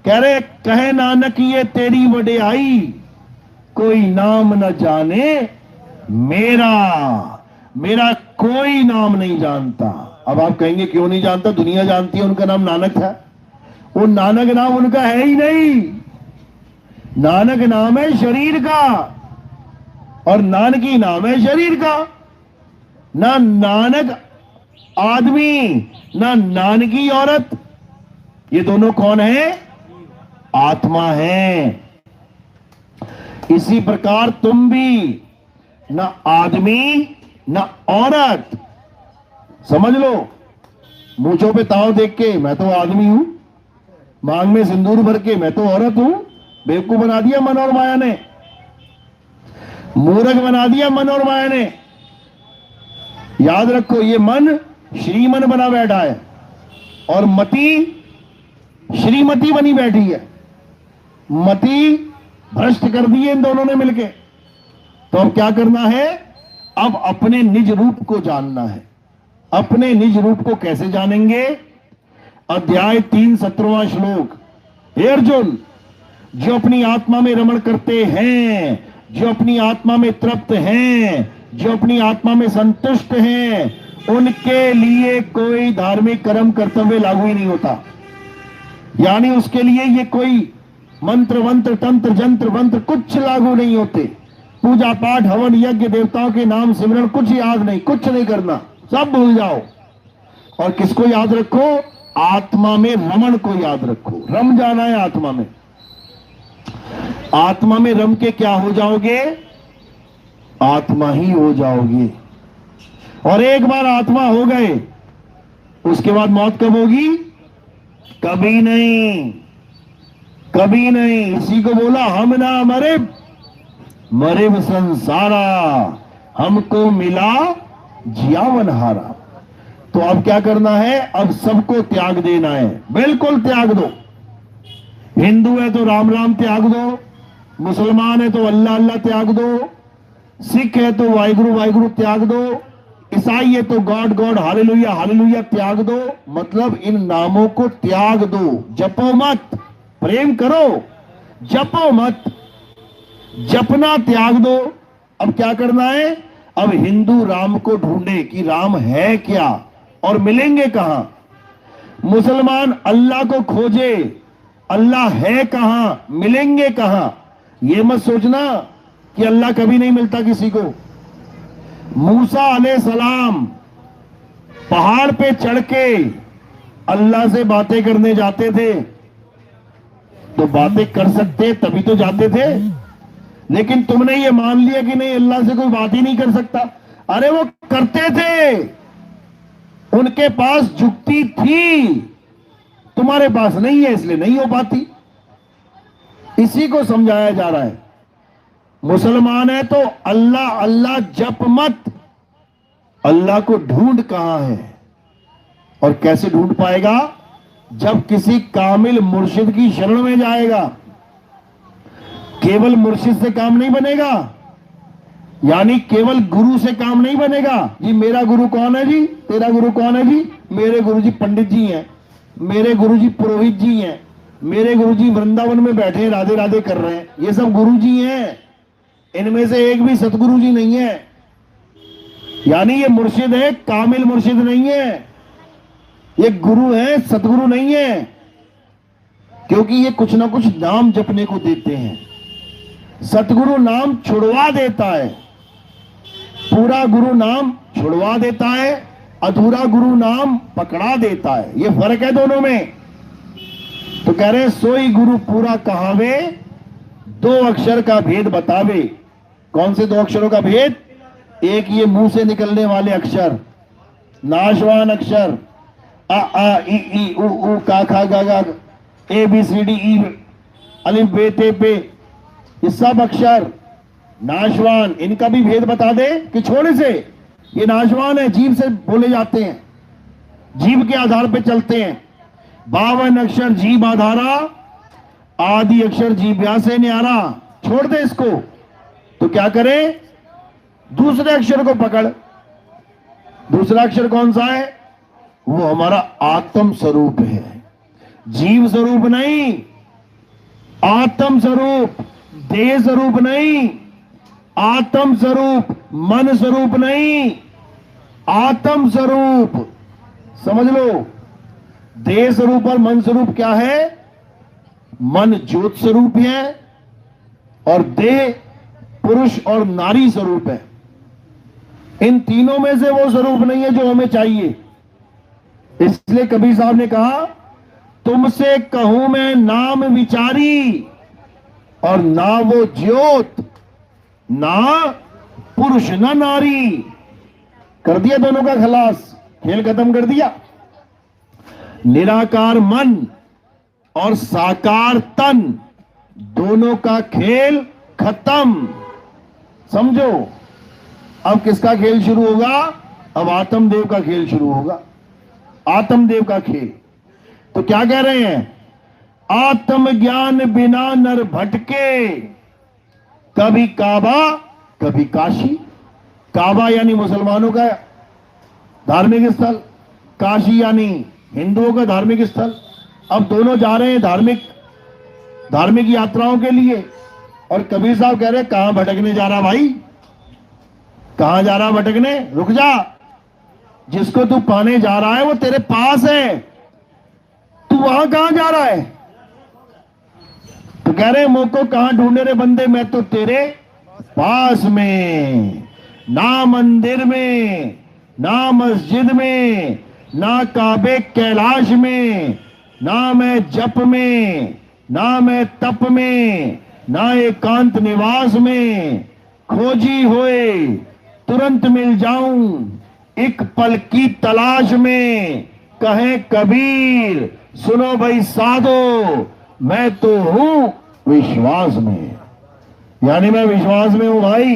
कह रहे, कहे नानक ये तेरी वडियाई, कोई नाम न जाने मेरा। मेरा कोई नाम नहीं जानता। अब आप कहेंगे क्यों नहीं जानता? दुनिया जानती है उनका नाम नानक था। वो नानक नाम उनका है ही नहीं। नानक नाम है शरीर का, और नानकी नाम है शरीर का। ना नानक आदमी, ना नानकी औरत। ये दोनों कौन है? आत्मा है। इसी प्रकार तुम भी ना आदमी ना औरत। समझ लो, मूंछों पे ताव देख के मैं तो आदमी हूं, मांग में सिंदूर भर के मैं तो औरत हूं। बेवकूफ बना दिया मन और माया ने, मूर्ख बना दिया मन और माया ने। याद रखो, ये मन श्रीमन बना बैठा है और मति श्रीमती बनी बैठी है। मति भ्रष्ट कर दी है इन दोनों ने मिलके। तो अब क्या करना है? अब अपने निज रूप को जानना है। अपने निज रूप को कैसे जानेंगे? अध्याय 3 17वां श्लोक। हे अर्जुन, जो अपनी आत्मा में रमण करते हैं, जो अपनी आत्मा में तृप्त हैं, जो अपनी आत्मा में संतुष्ट हैं, उनके लिए कोई धार्मिक कर्म कर्तव्य लागू ही नहीं होता। यानी उसके लिए ये कोई मंत्र वंत्र तंत्र जंत्र मंत्र कुछ लागू नहीं होते। पूजा पाठ हवन यज्ञ देवताओं के नाम सिमरण कुछ याद नहीं, कुछ नहीं करना, सब भूल जाओ। और किसको याद रखो? आत्मा में रमण को याद रखो। रम जाना है आत्मा में। आत्मा में रम के क्या हो जाओगे? आत्मा ही हो जाओगे। और एक बार आत्मा हो गए, उसके बाद मौत कब होगी? कभी नहीं, कभी नहीं। इसी को बोला, हम ना मरे मरे संसारा, हमको मिला जियावन हारा। तो अब क्या करना है? अब सबको त्याग देना है। बिल्कुल त्याग दो। हिंदू है तो राम राम त्याग दो, मुसलमान है तो अल्लाह अल्लाह त्याग दो, सिख है तो वाहिगुरु वाहिगुरु त्याग दो, ईसाई है तो गॉड गॉड हालेलुया हालेलुया त्याग दो। मतलब इन नामों को त्याग दो। जपो मत, प्रेम करो, जपो मत। जपना त्याग दो। अब क्या करना है? अब हिंदू राम को ढूंढे कि राम है क्या और मिलेंगे कहां। मुसलमान अल्लाह को खोजे, अल्लाह है कहां, मिलेंगे कहां। यह मत सोचना कि अल्लाह कभी नहीं मिलता किसी को। मूसा अलैहिस्सलाम पहाड़ पे चढ़ के अल्लाह से बातें करने जाते थे, तो बातें कर सकते तभी तो जाते थे। लेकिन तुमने ये मान लिया कि नहीं, अल्लाह से कोई बात ही नहीं कर सकता। अरे वो करते थे, उनके पास जुक्ति थी, तुम्हारे पास नहीं है इसलिए नहीं हो पाती। इसी को समझाया जा रहा है। मुसलमान है तो अल्लाह अल्लाह जप मत। अल्लाह को ढूंढ कहां है और कैसे ढूंढ पाएगा? जब किसी कामिल मुर्शिद की शरण में जाएगा। केवल मुर्शिद से काम नहीं बनेगा, यानी केवल गुरु से काम नहीं बनेगा। जी मेरा गुरु कौन है जी? तेरा गुरु कौन है जी? मेरे गुरु जी पंडित जी हैं, मेरे गुरु जी पुरोहित जी हैं, मेरे गुरु जी वृंदावन में बैठे राधे राधे कर रहे हैं। ये सब गुरु जी हैं, इनमें से एक भी सतगुरु जी नहीं है। यानी ये मुर्शिद है, कामिल मुर्शिद नहीं है। ये गुरु है, सतगुरु नहीं है, क्योंकि ये कुछ ना कुछ नाम जपने को देते हैं। सतगुरु नाम छुड़वा देता है, पूरा गुरु नाम छुड़वा देता है, अधूरा गुरु नाम पकड़ा देता है। ये फर्क है दोनों में। तो कह रहे सोई गुरु पूरा कहावे, दो अक्षर का भेद बतावे। कौन से दो अक्षरों का भेद? एक ये मुंह से निकलने वाले अक्षर, नाशवान अक्षर, अ आ इ ई उ ऊ का खा गा गा, A B C D E अलिफ बे ते पे, ये सब अक्षर नाशवान, इनका भी भेद बता दे कि छोड़े से ये नाशवान है, जीभ से बोले जाते हैं, जीभ के आधार पे चलते हैं। 52 अक्षर जीभ आधारा, आदि अक्षर जीभ्या से न्यारा। छोड़ दे इसको, तो क्या करे? दूसरे अक्षर को पकड़। दूसरा अक्षर कौन सा है? वो हमारा आत्म स्वरूप है, जीव स्वरूप नहीं, आत्म स्वरूप, देह स्वरूप नहीं, आत्म स्वरूप, मन स्वरूप नहीं, आत्म स्वरूप। समझ लो, देह स्वरूप और मन स्वरूप क्या है? मन ज्योत स्वरूप है और देह पुरुष और नारी स्वरूप है। इन तीनों में से वो स्वरूप नहीं है जो हमें चाहिए। इसलिए कबीर साहब ने कहा, तुमसे कहूं मैं नाम विचारी, और ना वो ज्योत ना पुरुष ना नारी। कर दिया दोनों का खलास, खेल खत्म कर दिया। निराकार मन और साकार तन, दोनों का खेल खत्म। समझो, अब किसका खेल शुरू होगा? अब आत्मदेव का खेल शुरू होगा, आत्मदेव का खेल। तो क्या कह रहे हैं? आत्मज्ञान बिना नर भटके, कभी काबा कभी काशी। काबा यानी मुसलमानों का धार्मिक स्थल, काशी यानी हिंदुओं का धार्मिक स्थल। अब दोनों जा रहे हैं धार्मिक यात्राओं के लिए, और कबीर साहब कह रहे कहां भटकने जा रहा भाई? कहां जा रहा भटकने? रुक जा, जिसको तू पाने जा रहा है वो तेरे पास है, तू वहां कहां जा रहा है? तो कह रहे मोको कहां ढूंढे रे बंदे, मैं तो तेरे पास में। ना मंदिर में, ना मस्जिद में, ना काबे कैलाश में, ना मैं जप में, ना मैं तप में, ना एकांत निवास में। खोजी होए तुरंत मिल जाऊं, एक पल की तलाश में। कहे कबीर सुनो भाई साधो, मैं तो हूं विश्वास में। यानी मैं विश्वास में हूं भाई,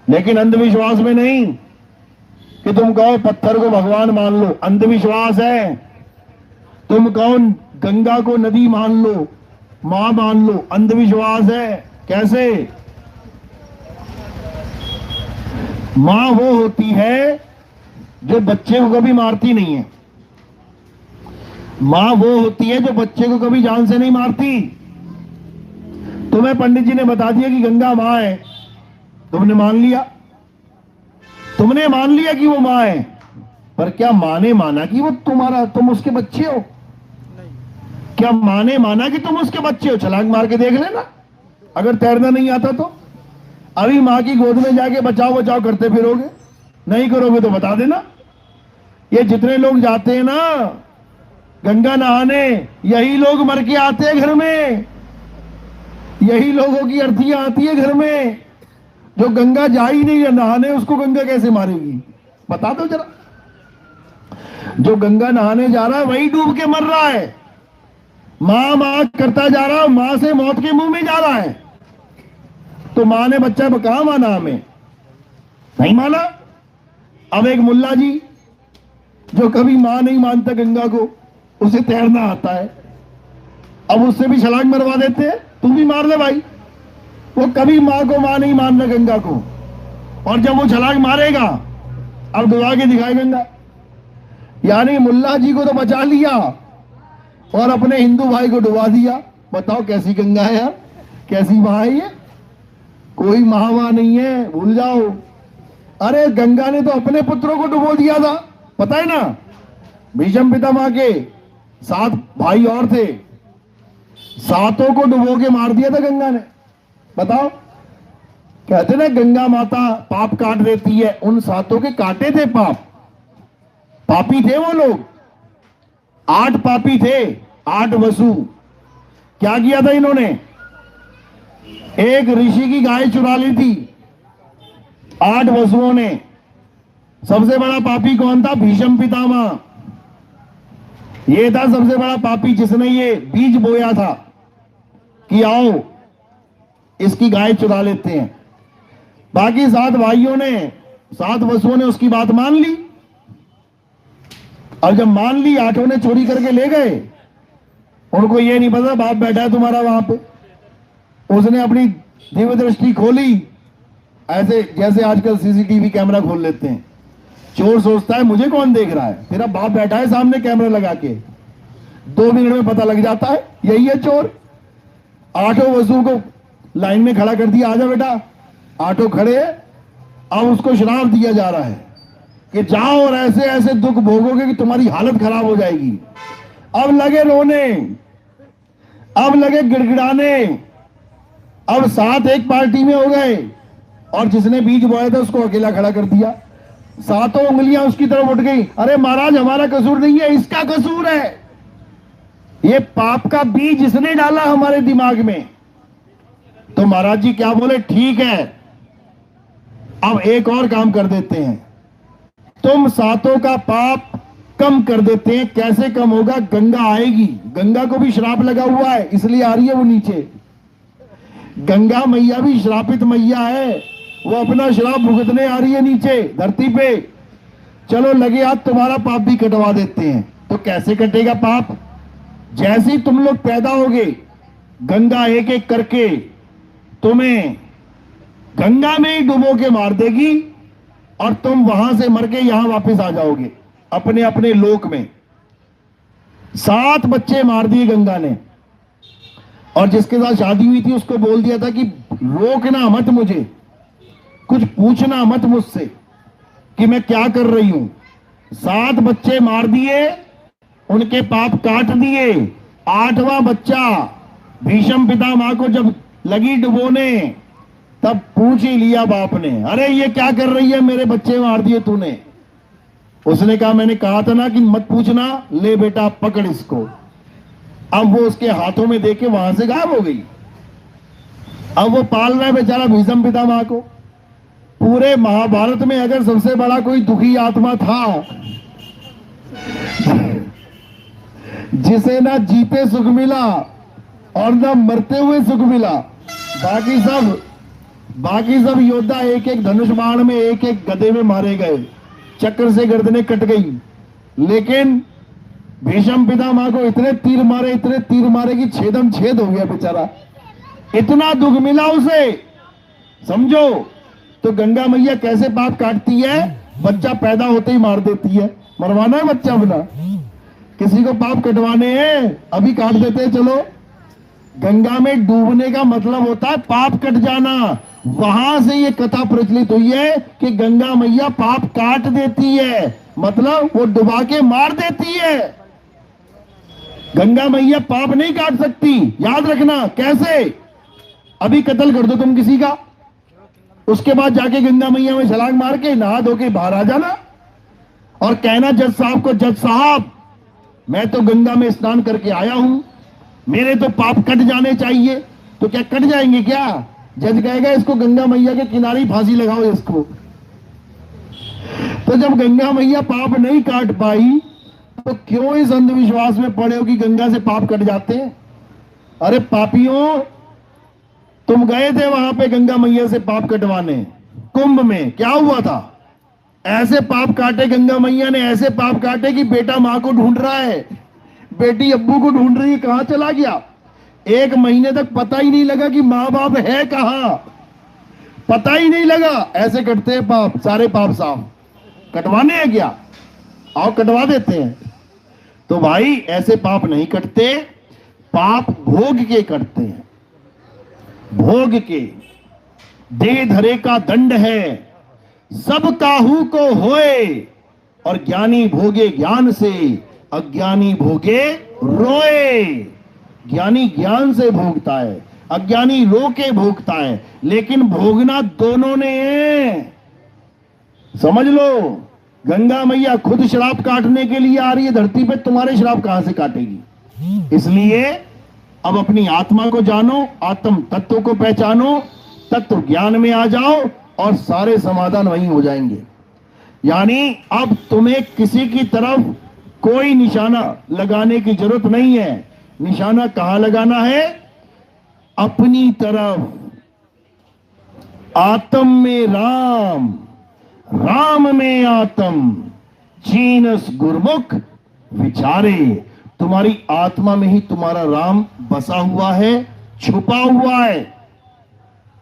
लेकिन अंधविश्वास में नहीं कि तुम कहो पत्थर को भगवान मान लो, अंधविश्वास है। तुम कहो गंगा को नदी मान लो, मां मान लो, अंधविश्वास है। कैसे? मां वो होती है जो बच्चे को कभी मारती नहीं है। मां वो होती है जो बच्चे को कभी जान से नहीं मारती। तुम्हें पंडित जी ने बता दिया कि गंगा मां है, तुमने मान लिया, तुमने मान लिया कि वो मां है, पर क्या मां ने माना कि वो तुम उसके बच्चे हो? क्या मां ने माना कि तुम उसके बच्चे हो? छलांग मार के देख लेना, अगर तैरना नहीं आता तो। अभी मां की गोद में जाके बचाओ बचाओ करते फिरोगे, नहीं करोगे तो बता देना। ये जितने लोग जाते हैं ना गंगा नहाने, यही लोग मर के आते हैं घर में, यही लोगों की अर्थियां आती है घर में। जो गंगा जा ही नहीं है नहाने, उसको गंगा कैसे मारेगी? बता दो जरा। जो गंगा नहाने जा रहा है वही डूब के मर रहा है, मां मां करता जा रहा है, मां से मौत के मुंह में जा रहा है। तो मां ने बच्चा कहां माना? हमें नहीं माना। अब एक मुल्ला जी जो कभी मां नहीं मानता गंगा को, उसे तैरना आता है, अब उससे भी छलांग मरवा देते हैं, तू भी मार ले भाई। वो कभी मां को मां नहीं मान रहा गंगा को, और जब वो छलांग मारेगा अब डुबा के दिखाए गंगा। यानी मुल्ला जी को तो बचा लिया और अपने हिंदू भाई को डुबा दिया। बताओ कैसी गंगा है यार, कैसी मां है ये? कोई महावा नहीं है, भूल जाओ। अरे गंगा ने तो अपने पुत्रों को डुबो दिया था, पता है ना? भीष्म पितामह के 7 भाई और थे, 7 को डुबो के मार दिया था गंगा ने। बताओ, कहते ना गंगा माता पाप काट देती है, उन 7 के काटे थे पाप, पापी थे वो लोग। 8 पापी थे, 8 वसु। क्या किया था इन्होंने? एक ऋषि की गाय चुरा ली थी 8 वसुओं ने। सबसे बड़ा पापी कौन था? भीष्म पितामह। ये था सबसे बड़ा पापी जिसने ये बीज बोया था कि आओ इसकी गाय चुरा लेते हैं। बाकी 7 भाइयों ने, 7 वसुओं ने उसकी बात मान ली। और जब मान ली, 8 ने चोरी करके ले गए। उनको ये नहीं पता बाप बैठा है तुम्हारा वहां पे। उसने अपनी दिव्य दृष्टि खोली, ऐसे जैसे आजकल सीसीटीवी कैमरा खोल लेते हैं। चोर सोचता है मुझे कौन देख रहा है, तेरा बाप बैठा है सामने कैमरा लगा के। 2 मिनट में पता लग जाता है यही है चोर। 8 वसुओं को लाइन में खड़ा कर दिया, आजा बेटा। 8 खड़े। अब उसको श्राप दिया जा रहा है कि जाओ और ऐसे ऐसे दुख भोगोगे कि तुम्हारी हालत खराब हो जाएगी। अब लगे रोने, अब लगे गिड़गिड़ाने। अब 7 एक पार्टी में हो गए और जिसने बीज बोया था उसको अकेला खड़ा कर दिया। 7 उंगलियां उसकी तरफ उठ गई। अरे महाराज, हमारा कसूर नहीं है, इसका कसूर है। ये पाप का बीज इसने डाला हमारे दिमाग में। तो महाराज जी क्या बोले? ठीक है, अब एक और काम कर देते हैं, तुम 7 का पाप कम कर देते हैं। कैसे कम होगा? गंगा आएगी। गंगा को भी श्राप लगा हुआ है, इसलिए आ रही है वो नीचे। गंगा मैया भी श्रापित मैया है, वो अपना श्राप भुगतने आ रही है नीचे धरती पे। चलो लगे हाथ तुम्हारा पाप भी कटवा देते हैं। तो कैसे कटेगा पाप? जैसे ही तुम लोग पैदा होगे, गंगा एक एक करके तुम्हें गंगा में ही डुबो के मार देगी और तुम वहां से मर के यहां वापस आ जाओगे अपने अपने लोक में। 7 बच्चे मार दिए गंगा ने। और जिसके साथ शादी हुई थी उसको बोल दिया था कि रोकना मत मुझे, कुछ पूछना मत मुझसे कि मैं क्या कर रही हूं। 7 बच्चे मार दिए, उनके पाप काट दिए। 8वां बच्चा भीष्म पितामह को जब लगी डुबोने, तब पूछ ही लिया बाप ने, अरे ये क्या कर रही है, मेरे बच्चे मार दिए तूने। उसने कहा मैंने कहा था ना कि मत पूछना, ले बेटा पकड़ इसको। अब वो उसके हाथों में देके वहां से गायब हो गई। अब वो पाल रहा है बेचारा भीष्म पितामह को। पूरे महाभारत में अगर सबसे बड़ा कोई दुखी आत्मा था जिसे ना जीते सुख मिला और ना मरते हुए सुख मिला, बाकी सब योद्धा एक एक धनुष बाण में, एक एक गदे में मारे गए, चक्र से गर्दनें कट गई। लेकिन भीष्म पितामह को इतने तीर मारे कि छेदम छेद हो गया बेचारा। इतना दुख मिला उसे, समझो। तो गंगा मैया कैसे पाप काटती है? बच्चा पैदा होते ही मार देती है। मरवाना है बच्चा अपना, किसी को पाप कटवाने हैं अभी काट देते हैं। चलो, गंगा में डूबने का मतलब होता है पाप कट जाना। वहां से ये कथा प्रचलित हुई है कि गंगा मैया पाप काट देती है, मतलब वो डुबा के मार देती है। गंगा मैया पाप नहीं काट सकती, याद रखना। कैसे? अभी कत्ल कर दो तुम किसी का, उसके बाद जाके गंगा मैया में छलांग मार के नहा धो के बाहर आ जाना और कहना जज साहब को, जज साहब मैं तो गंगा में स्नान करके आया हूं, मेरे तो पाप कट जाने चाहिए। तो क्या कट जाएंगे क्या? जज कहेगा इसको गंगा मैया के किनारे फांसी लगाओ इसको। तो जब गंगा मैया पाप नहीं काट पाई तो क्यों इस अंधविश्वास में पड़े हो कि गंगा से पाप कट जाते हैं? अरे पापियों, तुम गए थे वहां पे गंगा मैया से पाप कटवाने, कुंभ में क्या हुआ था? ऐसे पाप काटे गंगा मैया ने, ऐसे पाप काटे कि बेटा मां को ढूंढ रहा है, बेटी अब्बू को ढूंढ रही है, कहां चला गया। 1 महीने तक पता ही नहीं लगा कि मां बाप है कहां, पता ही नहीं लगा। ऐसे कटते हैं पाप, सारे पाप साफ। कटवाने हैं क्या? आओ कटवा देते हैं। तो भाई ऐसे पाप नहीं कटते, पाप भोग के कटते हैं, भोग के। दे धरे का दंड है, सब काहू को होए, और ज्ञानी भोगे ज्ञान से, अज्ञानी भोगे रोए। ज्ञानी ज्ञान से भोगता है, अज्ञानी रो के भोगता है, लेकिन भोगना दोनों ने है। समझ लो, गंगा मैया खुद शराब काटने के लिए आ रही है धरती पे, तुम्हारे शराब कहां से काटेगी? इसलिए अब अपनी आत्मा को जानो, आत्म तत्व को पहचानो, तत्व ज्ञान में आ जाओ और सारे समाधान वहीं हो जाएंगे। यानी अब तुम्हें किसी की तरफ कोई निशाना लगाने की जरूरत नहीं है। निशाना कहां लगाना है? अपनी तरफ। आत्म में राम, राम में आत्म, जीनस गुरमुख विचारे। तुम्हारी आत्मा में ही तुम्हारा राम बसा हुआ है, छुपा हुआ है,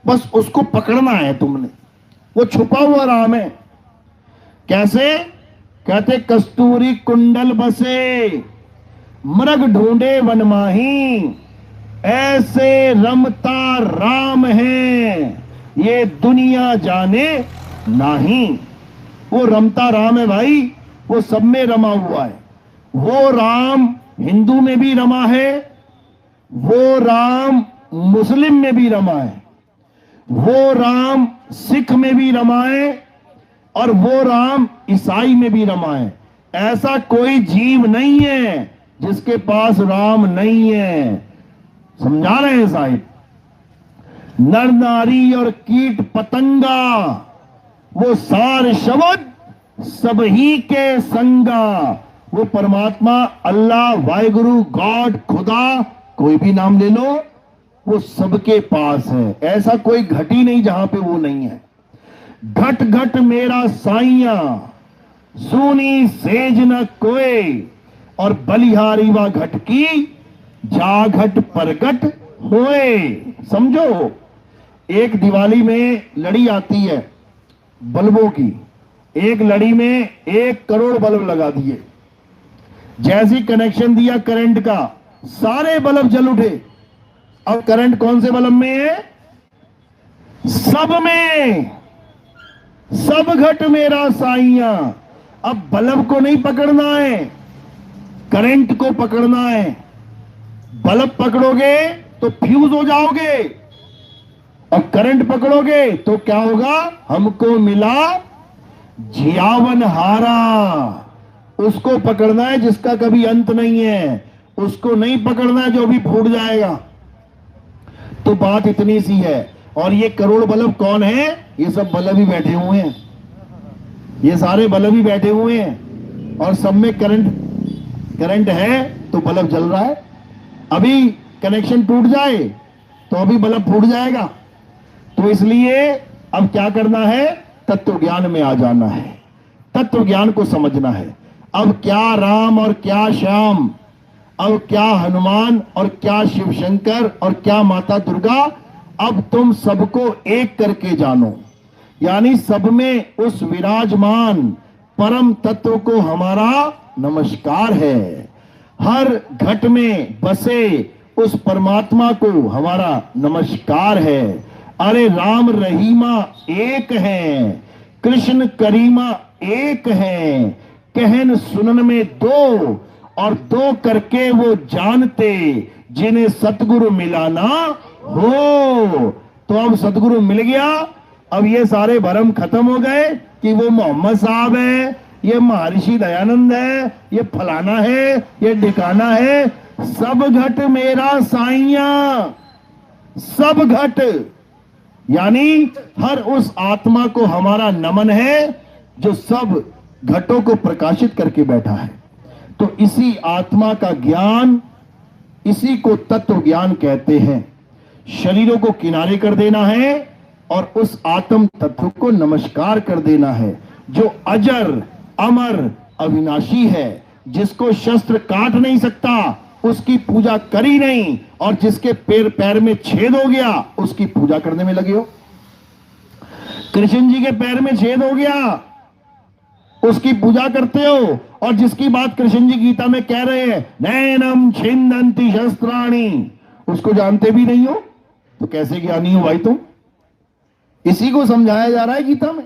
बस उसको पकड़ना है तुमने। वो छुपा हुआ राम है। कैसे? कहते कस्तूरी कुंडल बसे, मृग ढूंढे वन माही, ऐसे रमता राम है ये दुनिया जाने नहीं। वो रमता राम है भाई, वो सब में रमा हुआ है। वो राम हिंदू में भी रमा है, वो राम मुस्लिम में भी रमा है, वो राम सिख में भी रमा है, और वो राम ईसाई में भी रमा है। ऐसा कोई जीव नहीं है जिसके पास राम नहीं है। समझा रहे हैं साहिब? नर नारी और कीट पतंगा, वो सार शब्द सब ही के संगा। वो परमात्मा, अल्लाह, वाहिगुरु, गॉड, खुदा, कोई भी नाम ले लो, वो सबके पास है। ऐसा कोई घट ही नहीं जहां पे वो नहीं है। घट घट मेरा साइया, सूनी सेज न कोई, और बलिहारी वा घट की, जा घट परगट होए। समझो, एक दिवाली में लड़ी आती है बल्बों की, एक लड़ी में 1 करोड़ बल्ब लगा दिए। जैसी कनेक्शन दिया करंट का, सारे बल्ब जल उठे। अब करंट कौन से बल्ब में है? सब में। सब घट मेरा साइया। अब बल्ब को नहीं पकड़ना है, करंट को पकड़ना है। बल्ब पकड़ोगे तो फ्यूज हो जाओगे, और करंट पकड़ोगे तो क्या होगा? हमको मिला जियावन हारा। उसको पकड़ना है जिसका कभी अंत नहीं है, उसको नहीं पकड़ना है जो भी फूट जाएगा। तो बात इतनी सी है। और ये करोड़ बल्ब कौन है? ये सब बल्ब ही बैठे हुए हैं, ये सारे बल्ब ही बैठे हुए हैं, और सब में करंट है तो बल्ब जल रहा है। अभी कनेक्शन टूट जाए तो अभी बल्ब फूट जाएगा। तो इसलिए अब क्या करना है? तत्व ज्ञान में आ जाना है, तत्व ज्ञान को समझना है। अब क्या राम और क्या श्याम, अब क्या हनुमान और क्या शिव शंकर और क्या माता दुर्गा, अब तुम सबको एक करके जानो। यानी सब में उस विराजमान परम तत्व को हमारा नमस्कार है। हर घट में बसे उस परमात्मा को हमारा नमस्कार है। अरे राम रहीमा एक हैं, कृष्ण करीमा एक हैं, कहन सुनन में दो, और दो करके वो जानते, जिन्हें सतगुरु मिलाना हो। तो अब सतगुरु मिल गया, अब ये सारे भरम खत्म हो गए कि वो मोहम्मद साहब है, ये महर्षि दयानंद है, ये फलाना है, ये ठिकाना है। सब घट मेरा साइया, सब घट। यानी हर उस आत्मा को हमारा नमन है जो सब घटों को प्रकाशित करके बैठा है। तो इसी आत्मा का ज्ञान, इसी को तत्व ज्ञान कहते हैं। शरीरों को किनारे कर देना है और उस आत्म तत्व को नमस्कार कर देना है, जो अजर अमर अविनाशी है, जिसको शस्त्र काट नहीं सकता, उसकी पूजा करी नहीं, और जिसके पैर में छेद हो गया उसकी पूजा करने में लगे हो। कृष्ण जी के पैर में छेद हो गया, उसकी पूजा करते हो, और जिसकी बात कृष्ण जी गीता में कह रहे हैं, नैनम छिन्दन्ति शस्त्राणि, उसको जानते भी नहीं हो तो कैसे ज्ञानी हो भाई तुम? इसी को समझाया जा रहा है गीता में।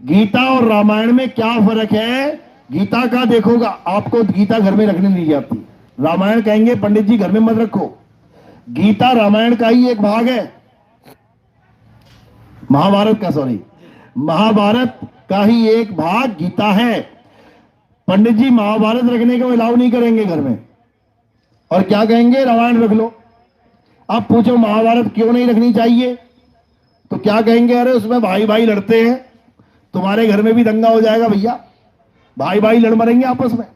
गीता और रामायण में क्या फर्क है? गीता का देखोगा, आपको गीता घर में रखने नहीं जाती। रामायण कहेंगे पंडित जी घर में मत रखो। गीता रामायण का ही एक भाग है, महाभारत का, सॉरी, महाभारत का ही एक भाग गीता है। पंडित जी महाभारत रखने को अलाउ नहीं करेंगे घर में, और क्या कहेंगे? रामायण रख लो। आप पूछो महाभारत क्यों नहीं रखनी चाहिए, तो क्या कहेंगे? अरे उसमें भाई भाई लड़ते हैं, तुम्हारे घर में भी दंगा हो जाएगा भैया, भाई भाई लड़ मरेंगे आपस में।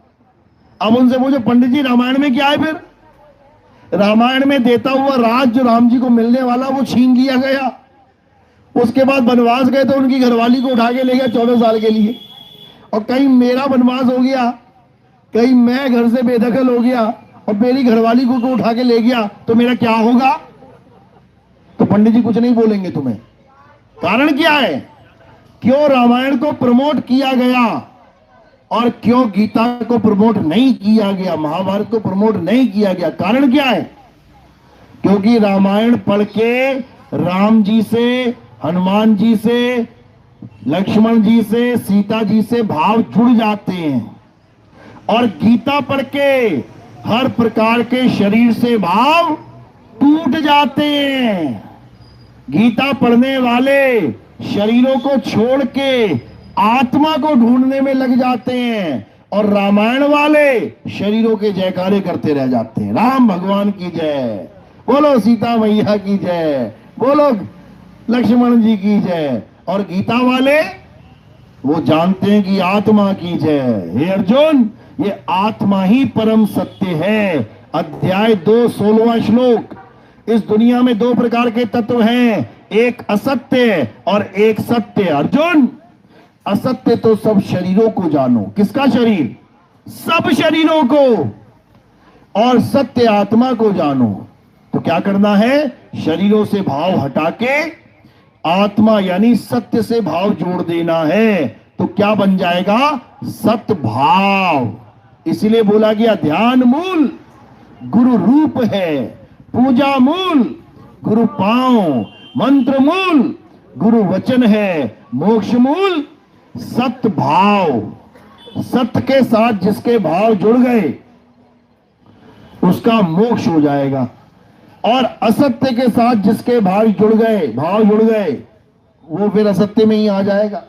अब उनसे पूछो पंडित जी रामायण में क्या है? फिर रामायण में देता हुआ राज जो राम जी को मिलने वाला वो छीन लिया गया। उसके बाद वनवास गए तो उनकी घरवाली को उठा के ले गया 14 साल के लिए, और कहीं मेरा वनवास हो गया, कहीं मैं घर से बेदखल हो गया और मेरी घरवाली को उठा के ले गया, तो मेरा क्या होगा? तो पंडित जी कुछ नहीं बोलेंगे तुम्हें। कारण क्या है? क्यों रामायण को प्रमोट किया गया और क्यों गीता को प्रमोट नहीं किया गया, महाभारत को प्रमोट नहीं किया गया? कारण क्या है? क्योंकि रामायण पढ़ के राम जी से, हनुमान जी से, लक्ष्मण जी से, सीता जी से भाव जुड़ जाते हैं, और गीता पढ़ के हर प्रकार के शरीर से भाव टूट जाते हैं। गीता पढ़ने वाले शरीरों को छोड़ के आत्मा को ढूंढने में लग जाते हैं, और रामायण वाले शरीरों के जयकारे करते रह जाते हैं। राम भगवान की जय, बोलो सीता मैया की जय, बोलो लक्ष्मण जी की जय। और गीता वाले वो जानते हैं कि आत्मा की जय। हे अर्जुन, ये आत्मा ही परम सत्य है। अध्याय 2 16वां श्लोक। इस दुनिया में 2 प्रकार के तत्व हैं, एक असत्य और एक सत्य। अर्जुन, असत्य तो सब शरीरों को जानो। किसका शरीर? सब शरीरों को। और सत्य आत्मा को जानो। तो क्या करना है? शरीरों से भाव हटा के आत्मा यानी सत्य से भाव जोड़ देना है। तो क्या बन जाएगा? सत्य भाव। इसीलिए बोला गया ध्यान मूल गुरु रूप है, पूजा मूल गुरु पांव, मंत्र मूल गुरु वचन है, मोक्ष मूल सत्य भाव। सत्य के साथ जिसके भाव जुड़ गए उसका मोक्ष हो जाएगा, और असत्य के साथ जिसके भाव जुड़ गए वो फिर असत्य में ही आ जाएगा,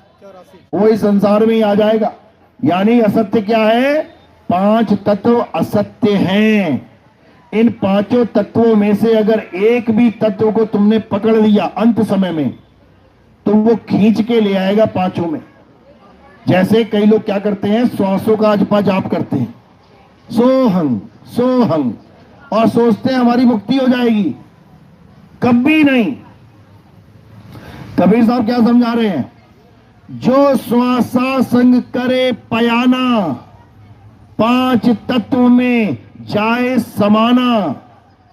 वो इस संसार में ही आ जाएगा। यानी असत्य क्या है? 5 तत्व असत्य हैं। इन 5 तत्वों में से अगर एक भी तत्व को तुमने पकड़ लिया अंत समय में, तो वो खींच के ले आएगा 5 में। जैसे कई लोग क्या करते हैं, 100 का जपा जाप करते हैं, सोहंग सोहंग, और सोचते हैं हमारी मुक्ति हो जाएगी। कभी नहीं। कबीर साहब क्या समझा रहे हैं? जो श्वासा संग करे पयाना, 5 तत्व में जाए समाना।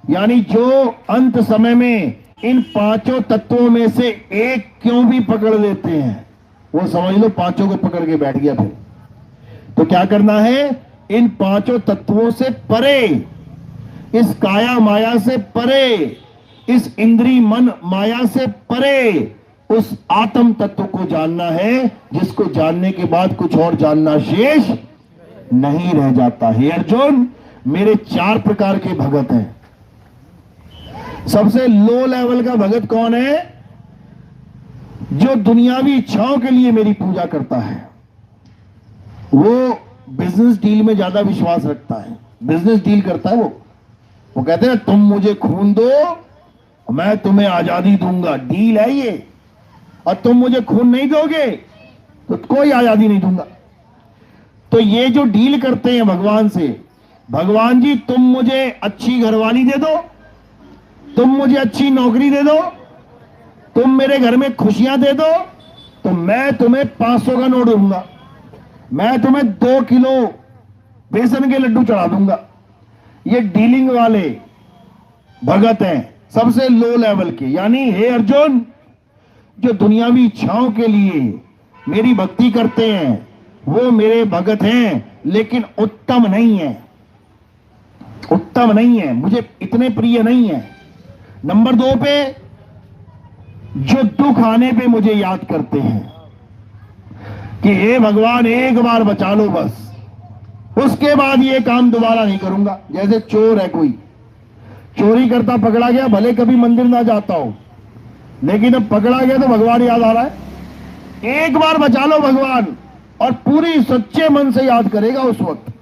यानी जो अंत समय में इन 5 तत्वों में से एक क्यों भी पकड़ लेते हैं, वो समझ लो 5 को पकड़ के बैठ गया। फिर तो क्या करना है? इन 5 तत्वों से परे, इस काया माया से परे, इस इंद्री मन माया से परे उस आत्म तत्व को जानना है, जिसको जानने के बाद कुछ और जानना शेष नहीं रह जाता। हे अर्जुन, मेरे 4 प्रकार के भगत हैं। सबसे लो लेवल का भगत कौन है? जो दुनियावी इच्छाओं के लिए मेरी पूजा करता है। वो बिजनेस डील में ज्यादा विश्वास रखता है, बिजनेस डील करता है। वो कहते हैं तुम मुझे खून दो मैं तुम्हें आजादी दूंगा, डील है ये। और तुम मुझे खून नहीं दोगे तो कोई आजादी नहीं दूंगा। तो ये जो डील करते हैं भगवान से, भगवान जी तुम मुझे अच्छी घरवाली दे दो, तुम मुझे अच्छी नौकरी दे दो, तुम मेरे घर में खुशियां दे दो, तो मैं तुम्हें 500 का नोट दूंगा, मैं तुम्हें 2 किलो बेसन के लड्डू चढ़ा दूंगा। ये डीलिंग वाले भगत हैं, सबसे लो लेवल के। यानी हे अर्जुन, जो दुनियावी इच्छाओं के लिए मेरी भक्ति करते हैं वो मेरे भगत हैं, लेकिन उत्तम नहीं है, उत्तम नहीं है, मुझे इतने प्रिय नहीं है। नंबर 2 पे, जो दुख आने पे मुझे याद करते हैं। कि हे भगवान एक बार बचा लो बस, उसके बाद ये काम दोबारा नहीं करूंगा। जैसे चोर है, कोई चोरी करता पकड़ा गया, भले कभी मंदिर ना जाता हो, लेकिन अब पकड़ा गया तो भगवान याद आ रहा है। एक बार बचा लो भगवान, और पूरी सच्चे मन से याद करेगा उस वक्त,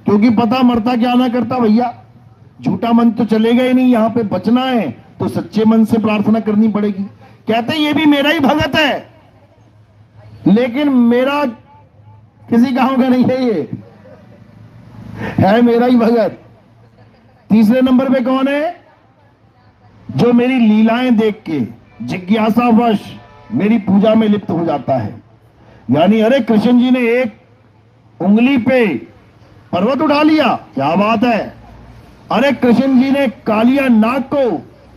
क्योंकि पता मरता क्या ना करता भैया, झूठा मन तो चलेगा ही नहीं। यहां पे बचना है तो सच्चे मन से प्रार्थना करनी पड़ेगी। कहते ये भी मेरा ही भगत है, लेकिन मेरा किसी गांव का नहीं है, ये है मेरा ही भगत। तीसरे नंबर पे कौन है? जो मेरी लीलाएं देख के जिज्ञासावश मेरी पूजा में लिप्त हो जाता है। यानी अरे कृष्ण जी ने एक उंगली पे पर्वत उठा लिया, क्या बात है। अरे कृष्ण जी ने कालिया नाग को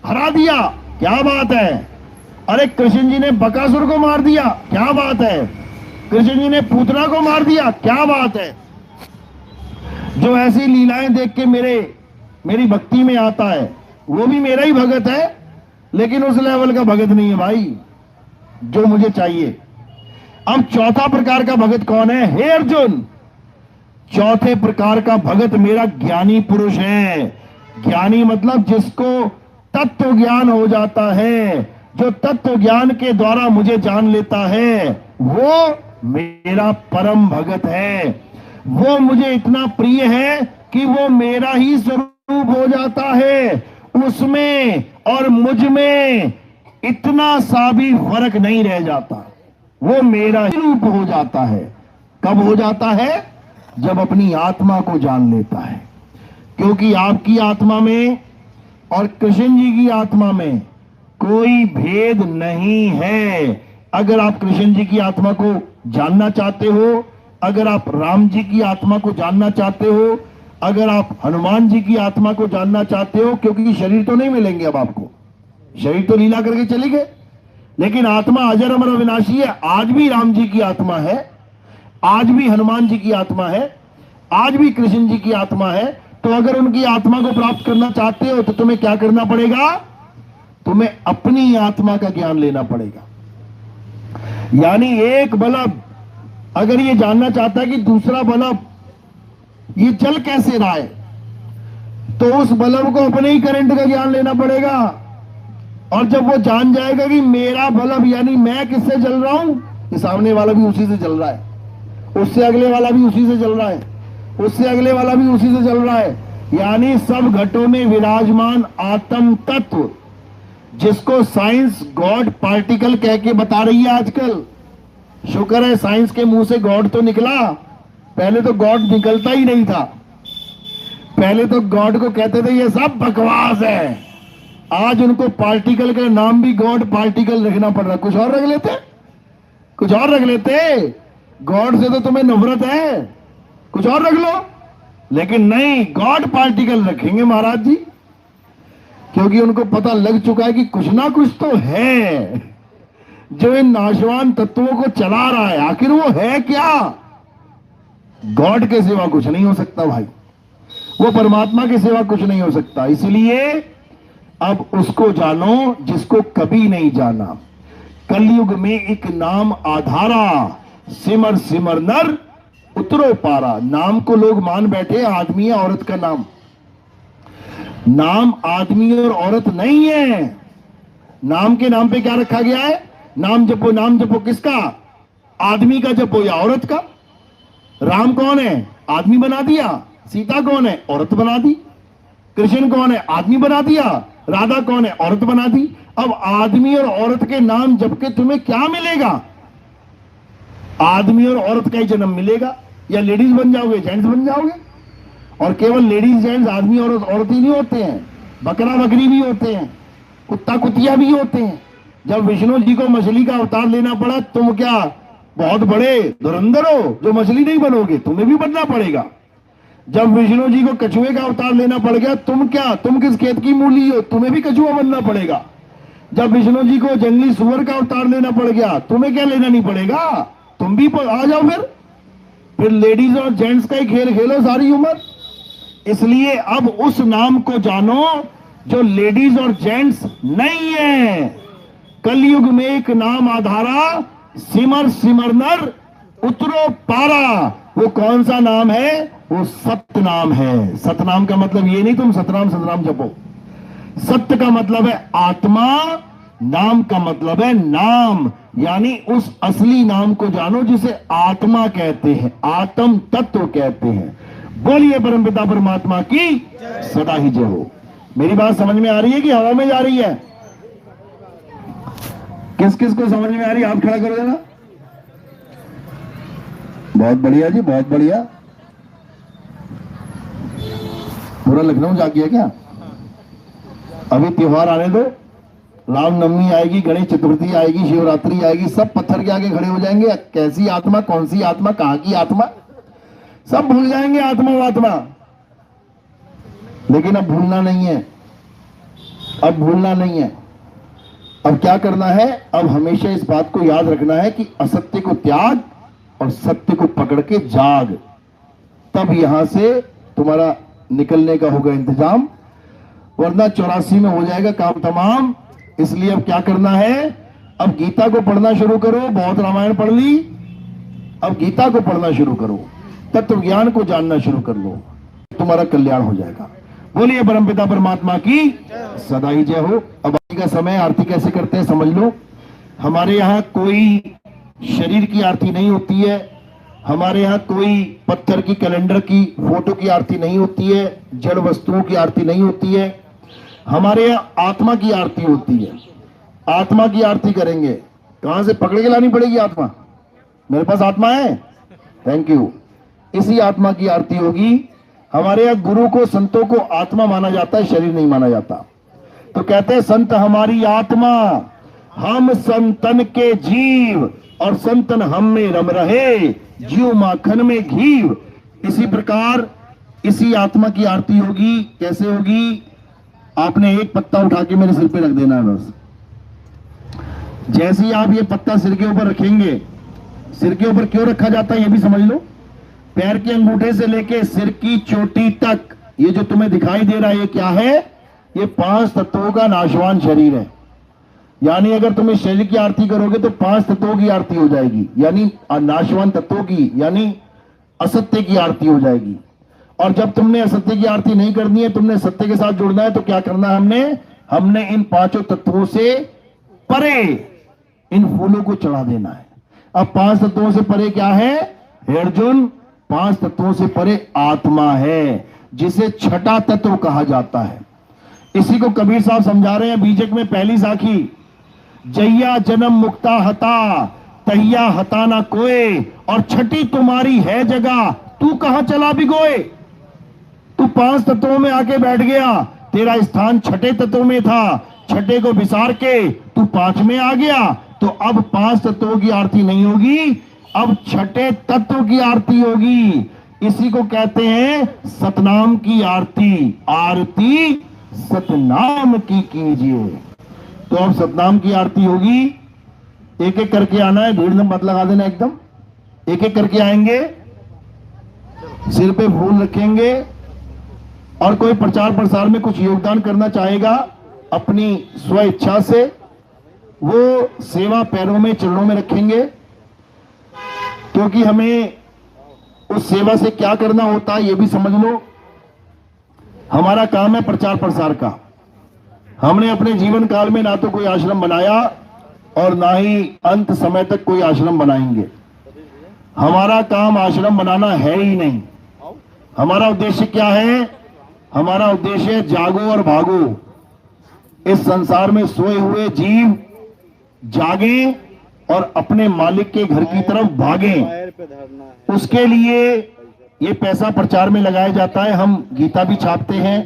हरा दिया, क्या बात है। अरे कृष्ण जी ने बकासुर को मार दिया, क्या बात है। कृष्ण जी ने पूतना को मार दिया, क्या बात है। जो ऐसी लीलाएं देख के मेरी भक्ति में आता है, वो भी मेरा ही भगत है, लेकिन उस लेवल का भगत नहीं है भाई जो मुझे चाहिए। अब चौथा प्रकार का भगत कौन है? हे अर्जुन, चौथे प्रकार का भगत मेरा ज्ञानी पुरुष है। ज्ञानी मतलब जिसको तत्व ज्ञान हो जाता है, जो तत्व ज्ञान के द्वारा मुझे जान लेता है, वो मेरा परम भगत है। वो मुझे इतना प्रिय है कि वो मेरा ही स्वरूप हो जाता है। उसमें और मुझ में इतना सा भी फर्क नहीं रह जाता, वो मेरा ही रूप हो जाता है। कब हो जाता है? जब अपनी आत्मा को जान लेता है। क्योंकि आपकी आत्मा में और कृष्ण जी की आत्मा में कोई भेद नहीं है। अगर आप कृष्ण जी की आत्मा को जानना चाहते हो, अगर आप राम जी की आत्मा को जानना चाहते हो, अगर आप हनुमान जी की आत्मा को जानना चाहते हो, क्योंकि शरीर तो नहीं मिलेंगे अब आपको, शरीर तो लीला करके चले गए, लेकिन आत्मा अजर अमर अविनाशी है। आज भी राम जी की आत्मा है, आज भी हनुमान जी की आत्मा है, आज भी कृष्ण जी की आत्मा है। तो अगर उनकी आत्मा को प्राप्त करना चाहते हो तो तुम्हें क्या करना पड़ेगा? तुम्हें अपनी आत्मा का ज्ञान लेना पड़ेगा। यानी एक बल्ब अगर ये जानना चाहता है कि दूसरा बल्ब ये चल कैसे रहा है, तो उस बल्ब को अपने ही करंट का ज्ञान लेना पड़ेगा। और जब वो जान जाएगा कि मेरा बल्ब यानी मैं किससे जल रहा हूं, कि सामने वाला भी उसी से जल रहा है, उससे अगले वाला भी उसी से जल रहा है, उससे अगले वाला भी उसी से जल रहा है, यानी सब घटों में विराजमान आत्म तत्व, जिसको साइंस गॉड पार्टिकल कह के बता रही है आजकल। शुक्र है साइंस के मुंह से गॉड तो निकला, पहले तो गॉड निकलता ही नहीं था। पहले तो गॉड को कहते थे ये सब बकवास है। आज उनको पार्टिकल का नाम भी गॉड पार्टिकल रखना पड़ रहा। कुछ और रख लेते, कुछ और रख लेते। गॉड से तो तुम्हें नफरत है, कुछ और रख लो, लेकिन नहीं, गॉड पार्टिकल रखेंगे महाराज जी, क्योंकि उनको पता लग चुका है कि कुछ ना कुछ तो है जो इन नाशवान तत्वों को चला रहा है। आखिर वो है क्या? गॉड के सिवा कुछ नहीं हो सकता भाई, वो परमात्मा के सिवा कुछ नहीं हो सकता। इसलिए अब उसको जानो जिसको कभी नहीं जाना। कलयुग में एक नाम आधारा, सिमर सिमर नर उतरो पारा। नाम को लोग मान बैठे आदमी या औरत का नाम। नाम आदमी और औरत नहीं है। नाम के नाम पे क्या रखा गया है? नाम जपो, नाम जपो किसका? आदमी का जपो या औरत का? राम कौन है? आदमी बना दिया। सीता कौन है? औरत बना दी। कृष्ण कौन है? आदमी बना दिया। राधा कौन है? औरत बना दी। अब आदमी और औरत के नाम जप के तुम्हें क्या मिलेगा? आदमी और औरत का ही जन्म मिलेगा, या लेडीज बन जाओगे, जेंट्स बन जाओगे। और केवल लेडीज जेंट्स, आदमी और औरत ही नहीं होते हैं, बकरा बकरी भी होते हैं, कुत्ता कुतिया भी होते हैं। जब विष्णु जी को मछली का अवतार लेना पड़ा, तुम क्या बहुत बड़े धुरंधर हो जो मछली नहीं बनोगे? तुम्हें भी बनना पड़ेगा। जब विष्णु जी को कछुए का अवतार लेना पड़ गया, तुम क्या, तुम किस खेत की मूली हो? तुम्हें भी कछुआ बनना पड़ेगा। जब विष्णु जी को जंगली सुअर का अवतार लेना पड़ गया, तुम्हें क्या लेना नहीं पड़ेगा? तुम भी आ जाओ। फिर लेडीज और जेंट्स का ही खेल खेलो सारी उम्र। इसलिए अब उस नाम को जानो जो लेडीज और जेंट्स नहीं है। कलयुग में एक नाम आधारा, सिमर सिमर नर उतरो पारा। वो कौन सा नाम है? वो सत्य नाम है। सत्य नाम का मतलब ये नहीं तुम सतनाम सतनाम जपो। सत्य का मतलब है आत्मा, नाम का मतलब है नाम, यानी उस असली नाम को जानो जिसे आत्मा कहते हैं, आत्म तत्व कहते हैं। बोलिए परमपिता परमात्मा की सदा ही जय हो। मेरी बात समझ में आ रही है कि हवा में जा रही है? किस किस को समझ में आ रही है? हाथ खड़ा कर देना। बहुत बढ़िया जी, बहुत बढ़िया। पूरा लखनऊ जागी है क्या? अभी त्योहार आने दो, रामनवमी आएगी, गणेश चतुर्थी आएगी, शिवरात्रि आएगी, सब पत्थर के आगे खड़े हो जाएंगे। कैसी आत्मा, कौन सी आत्मा, कहां की आत्मा, सब भूल जाएंगे आत्मा वात्मा। लेकिन अब भूलना नहीं है, अब भूलना नहीं है। अब क्या करना है? अब हमेशा इस बात को याद रखना है कि असत्य को त्याग और सत्य को पकड़ के जाग, तब यहां से तुम्हारा निकलने का होगा इंतजाम, वरना 84 में हो जाएगा काम तमाम। इसलिए अब क्या करना है? अब गीता को पढ़ना शुरू करो। बहुत रामायण पढ़ ली, अब गीता को पढ़ना शुरू करो, तत्व ज्ञान को जानना शुरू कर लो, तुम्हारा कल्याण हो जाएगा। बोलिए परमपिता परमात्मा की सदा ही जय हो। अब आरती का समय, आरती कैसे करते हैं समझ लो। हमारे यहाँ कोई शरीर की आरती नहीं होती है, हमारे यहाँ कोई पत्थर की, कैलेंडर की, फोटो की आरती नहीं होती है, जड़ वस्तुओं की आरती नहीं होती है। हमारे यहाँ आत्मा की आरती होती है। आत्मा की आरती करेंगे। कहां से पकड़ के लानी पड़ेगी आत्मा? मेरे पास आत्मा है, थैंक यू। इसी आत्मा की आरती होगी। हमारे यहाँ गुरु को, संतों को आत्मा माना जाता है, शरीर नहीं माना जाता। तो कहते हैं संत हमारी आत्मा, हम संतन के जीव, और संतन हम में रम रहे, जीव माखन में घीव। इसी प्रकार इसी आत्मा की आरती होगी। कैसे होगी? आपने एक पत्ता उठा के मेरे सिर पे रख देना है बस। जैसे ही आप ये पत्ता सिर के ऊपर रखेंगे, सिर के ऊपर क्यों रखा जाता है ये भी समझ लो। पैर के अंगूठे से लेके सिर की चोटी तक, ये जो तुम्हें दिखाई दे रहा है ये क्या है? ये 5 तत्वों का नाशवान शरीर है। यानी अगर तुम इस शरीर की आरती करोगे तो 5 तत्वों की आरती हो जाएगी, यानी नाशवान तत्वों की, यानी असत्य की आरती हो जाएगी। और जब तुमने असत्य की आरती नहीं करनी है, तुमने सत्य के साथ जुड़ना है, तो क्या करना है? हमने इन 5 तत्वों से परे इन फूलों को चढ़ा देना है। अब 5 तत्वों से परे क्या है हे अर्जुन? 5 तत्वों से परे आत्मा है, जिसे छठा तत्व कहा जाता है। इसी को कबीर साहब समझा रहे हैं बीजक में पहली साखी, जैया जन्म मुक्ता हता, तैया हता ना कोए, और छठी तुम्हारी है जगह, तू कहां चला भिगोए। तू 5 तत्वों में आके बैठ गया, तेरा स्थान छठे तत्व में था, छठे को विसार के तू 5 में आ गया। तो अब 5 तत्वों की आरती नहीं होगी, अब छठे तत्व की आरती होगी। इसी को कहते हैं सतनाम की आरती। आरती सतनाम की कीजिए। तो अब सतनाम की आरती होगी। एक एक करके आना है, भीड़ में मत लगा देना, एकदम एक एक करके आएंगे, सिर पे फूल रखेंगे। और कोई प्रचार प्रसार में कुछ योगदान करना चाहेगा अपनी स्व इच्छा से, वो सेवा पैरों में, चरणों में रखेंगे। क्योंकि हमें उस सेवा से क्या करना होता है ये भी समझ लो। हमारा काम है प्रचार प्रसार का। हमने अपने जीवन काल में ना तो कोई आश्रम बनाया और ना ही अंत समय तक कोई आश्रम बनाएंगे। हमारा काम आश्रम बनाना है ही नहीं। हमारा उद्देश्य क्या है? हमारा उद्देश्य है जागो और भागो। इस संसार में सोए हुए जीव जागें और अपने मालिक के घर की तरफ भागें। उसके लिए ये पैसा प्रचार में लगाया जाता है। हम गीता भी छापते हैं,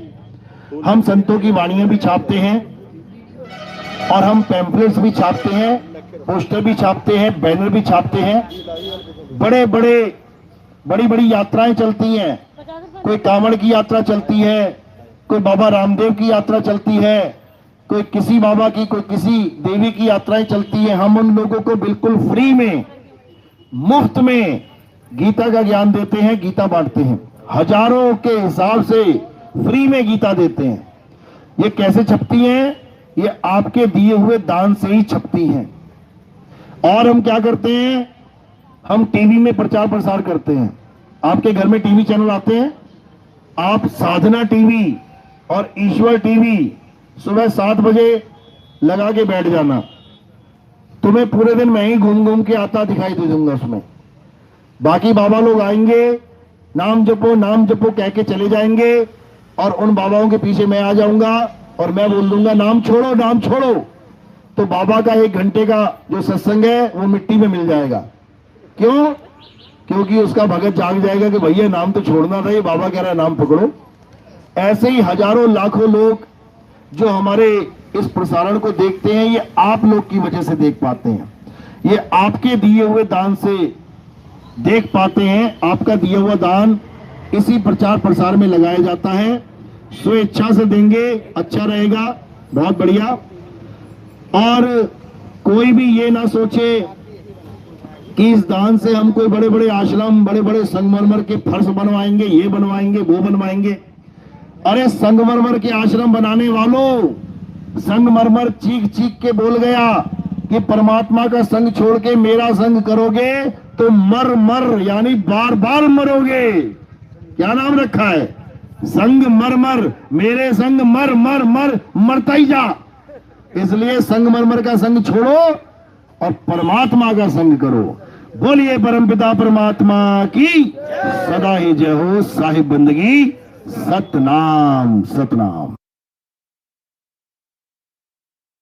हम संतों की वाणियां भी छापते हैं, और हम पैम्फलेट्स भी छापते हैं, पोस्टर भी छापते हैं, बैनर भी छापते हैं। बड़ी बड़ी यात्राएं चलती हैं। कोई कांवड़ की यात्रा चलती है, कोई बाबा रामदेव की यात्रा चलती है, कोई किसी बाबा की, कोई किसी देवी की यात्राएं चलती है। हम उन लोगों को बिल्कुल फ्री में, मुफ्त में गीता का ज्ञान देते हैं, गीता बांटते हैं। हजारों के हिसाब से फ्री में गीता देते हैं। ये कैसे छपती हैं? ये आपके दिए हुए दान से ही छपती हैं। और हम क्या करते हैं? हम टीवी में प्रचार प्रसार करते हैं। आपके घर में टीवी चैनल आते हैं, आप साधना टीवी और ईश्वर टीवी सुबह 7 बजे लगा के बैठ जाना, तुम्हें पूरे दिन मैं ही घूम घूम के आता दिखाई दे दूंगा उसमें। बाकी बाबा लोग आएंगे, नाम जपो कह के चले जाएंगे, और उन बाबाओं के पीछे मैं आ जाऊंगा और मैं बोल दूंगा नाम छोड़ो, नाम छोड़ो। तो बाबा का 1 घंटे का जो सत्संग है वो मिट्टी में मिल जाएगा। क्यों? क्योंकि उसका भगत जाग जाएगा कि भैया नाम तो छोड़ना था, ये बाबा कह रहा है नाम पकड़ो। ऐसे ही हजारों लाखों लोग जो हमारे इस प्रसारण को देखते हैं, ये आप लोग की वजह से देख पाते हैं, ये आपके दिए हुए दान से देख पाते हैं। आपका दिया हुआ दान इसी प्रचार प्रसार में लगाया जाता है। स्वेच्छा से देंगे, अच्छा रहेगा, बहुत बढ़िया। और कोई भी ये ना सोचे कि इस दान से हम कोई बड़े बड़े आश्रम, बड़े बड़े संगमरमर के फर्श बनवाएंगे, ये बनवाएंगे, वो बनवाएंगे। अरे संगमरमर के आश्रम बनाने वालों, संगमरमर चीख चीख के बोल गया कि परमात्मा का संग छोड़ के मेरा संग करोगे तो मर मर यानी बार बार मरोगे। क्या नाम रखा है? संग मर मर, मेरे संग मर मर मर, मरता ही जा। इसलिए संगमरमर का संग छोड़ो और परमात्मा का संग करो। बोलिए परमपिता परमात्मा की सदा ही जय हो। साहिब बंदगी, सतनाम सतनाम।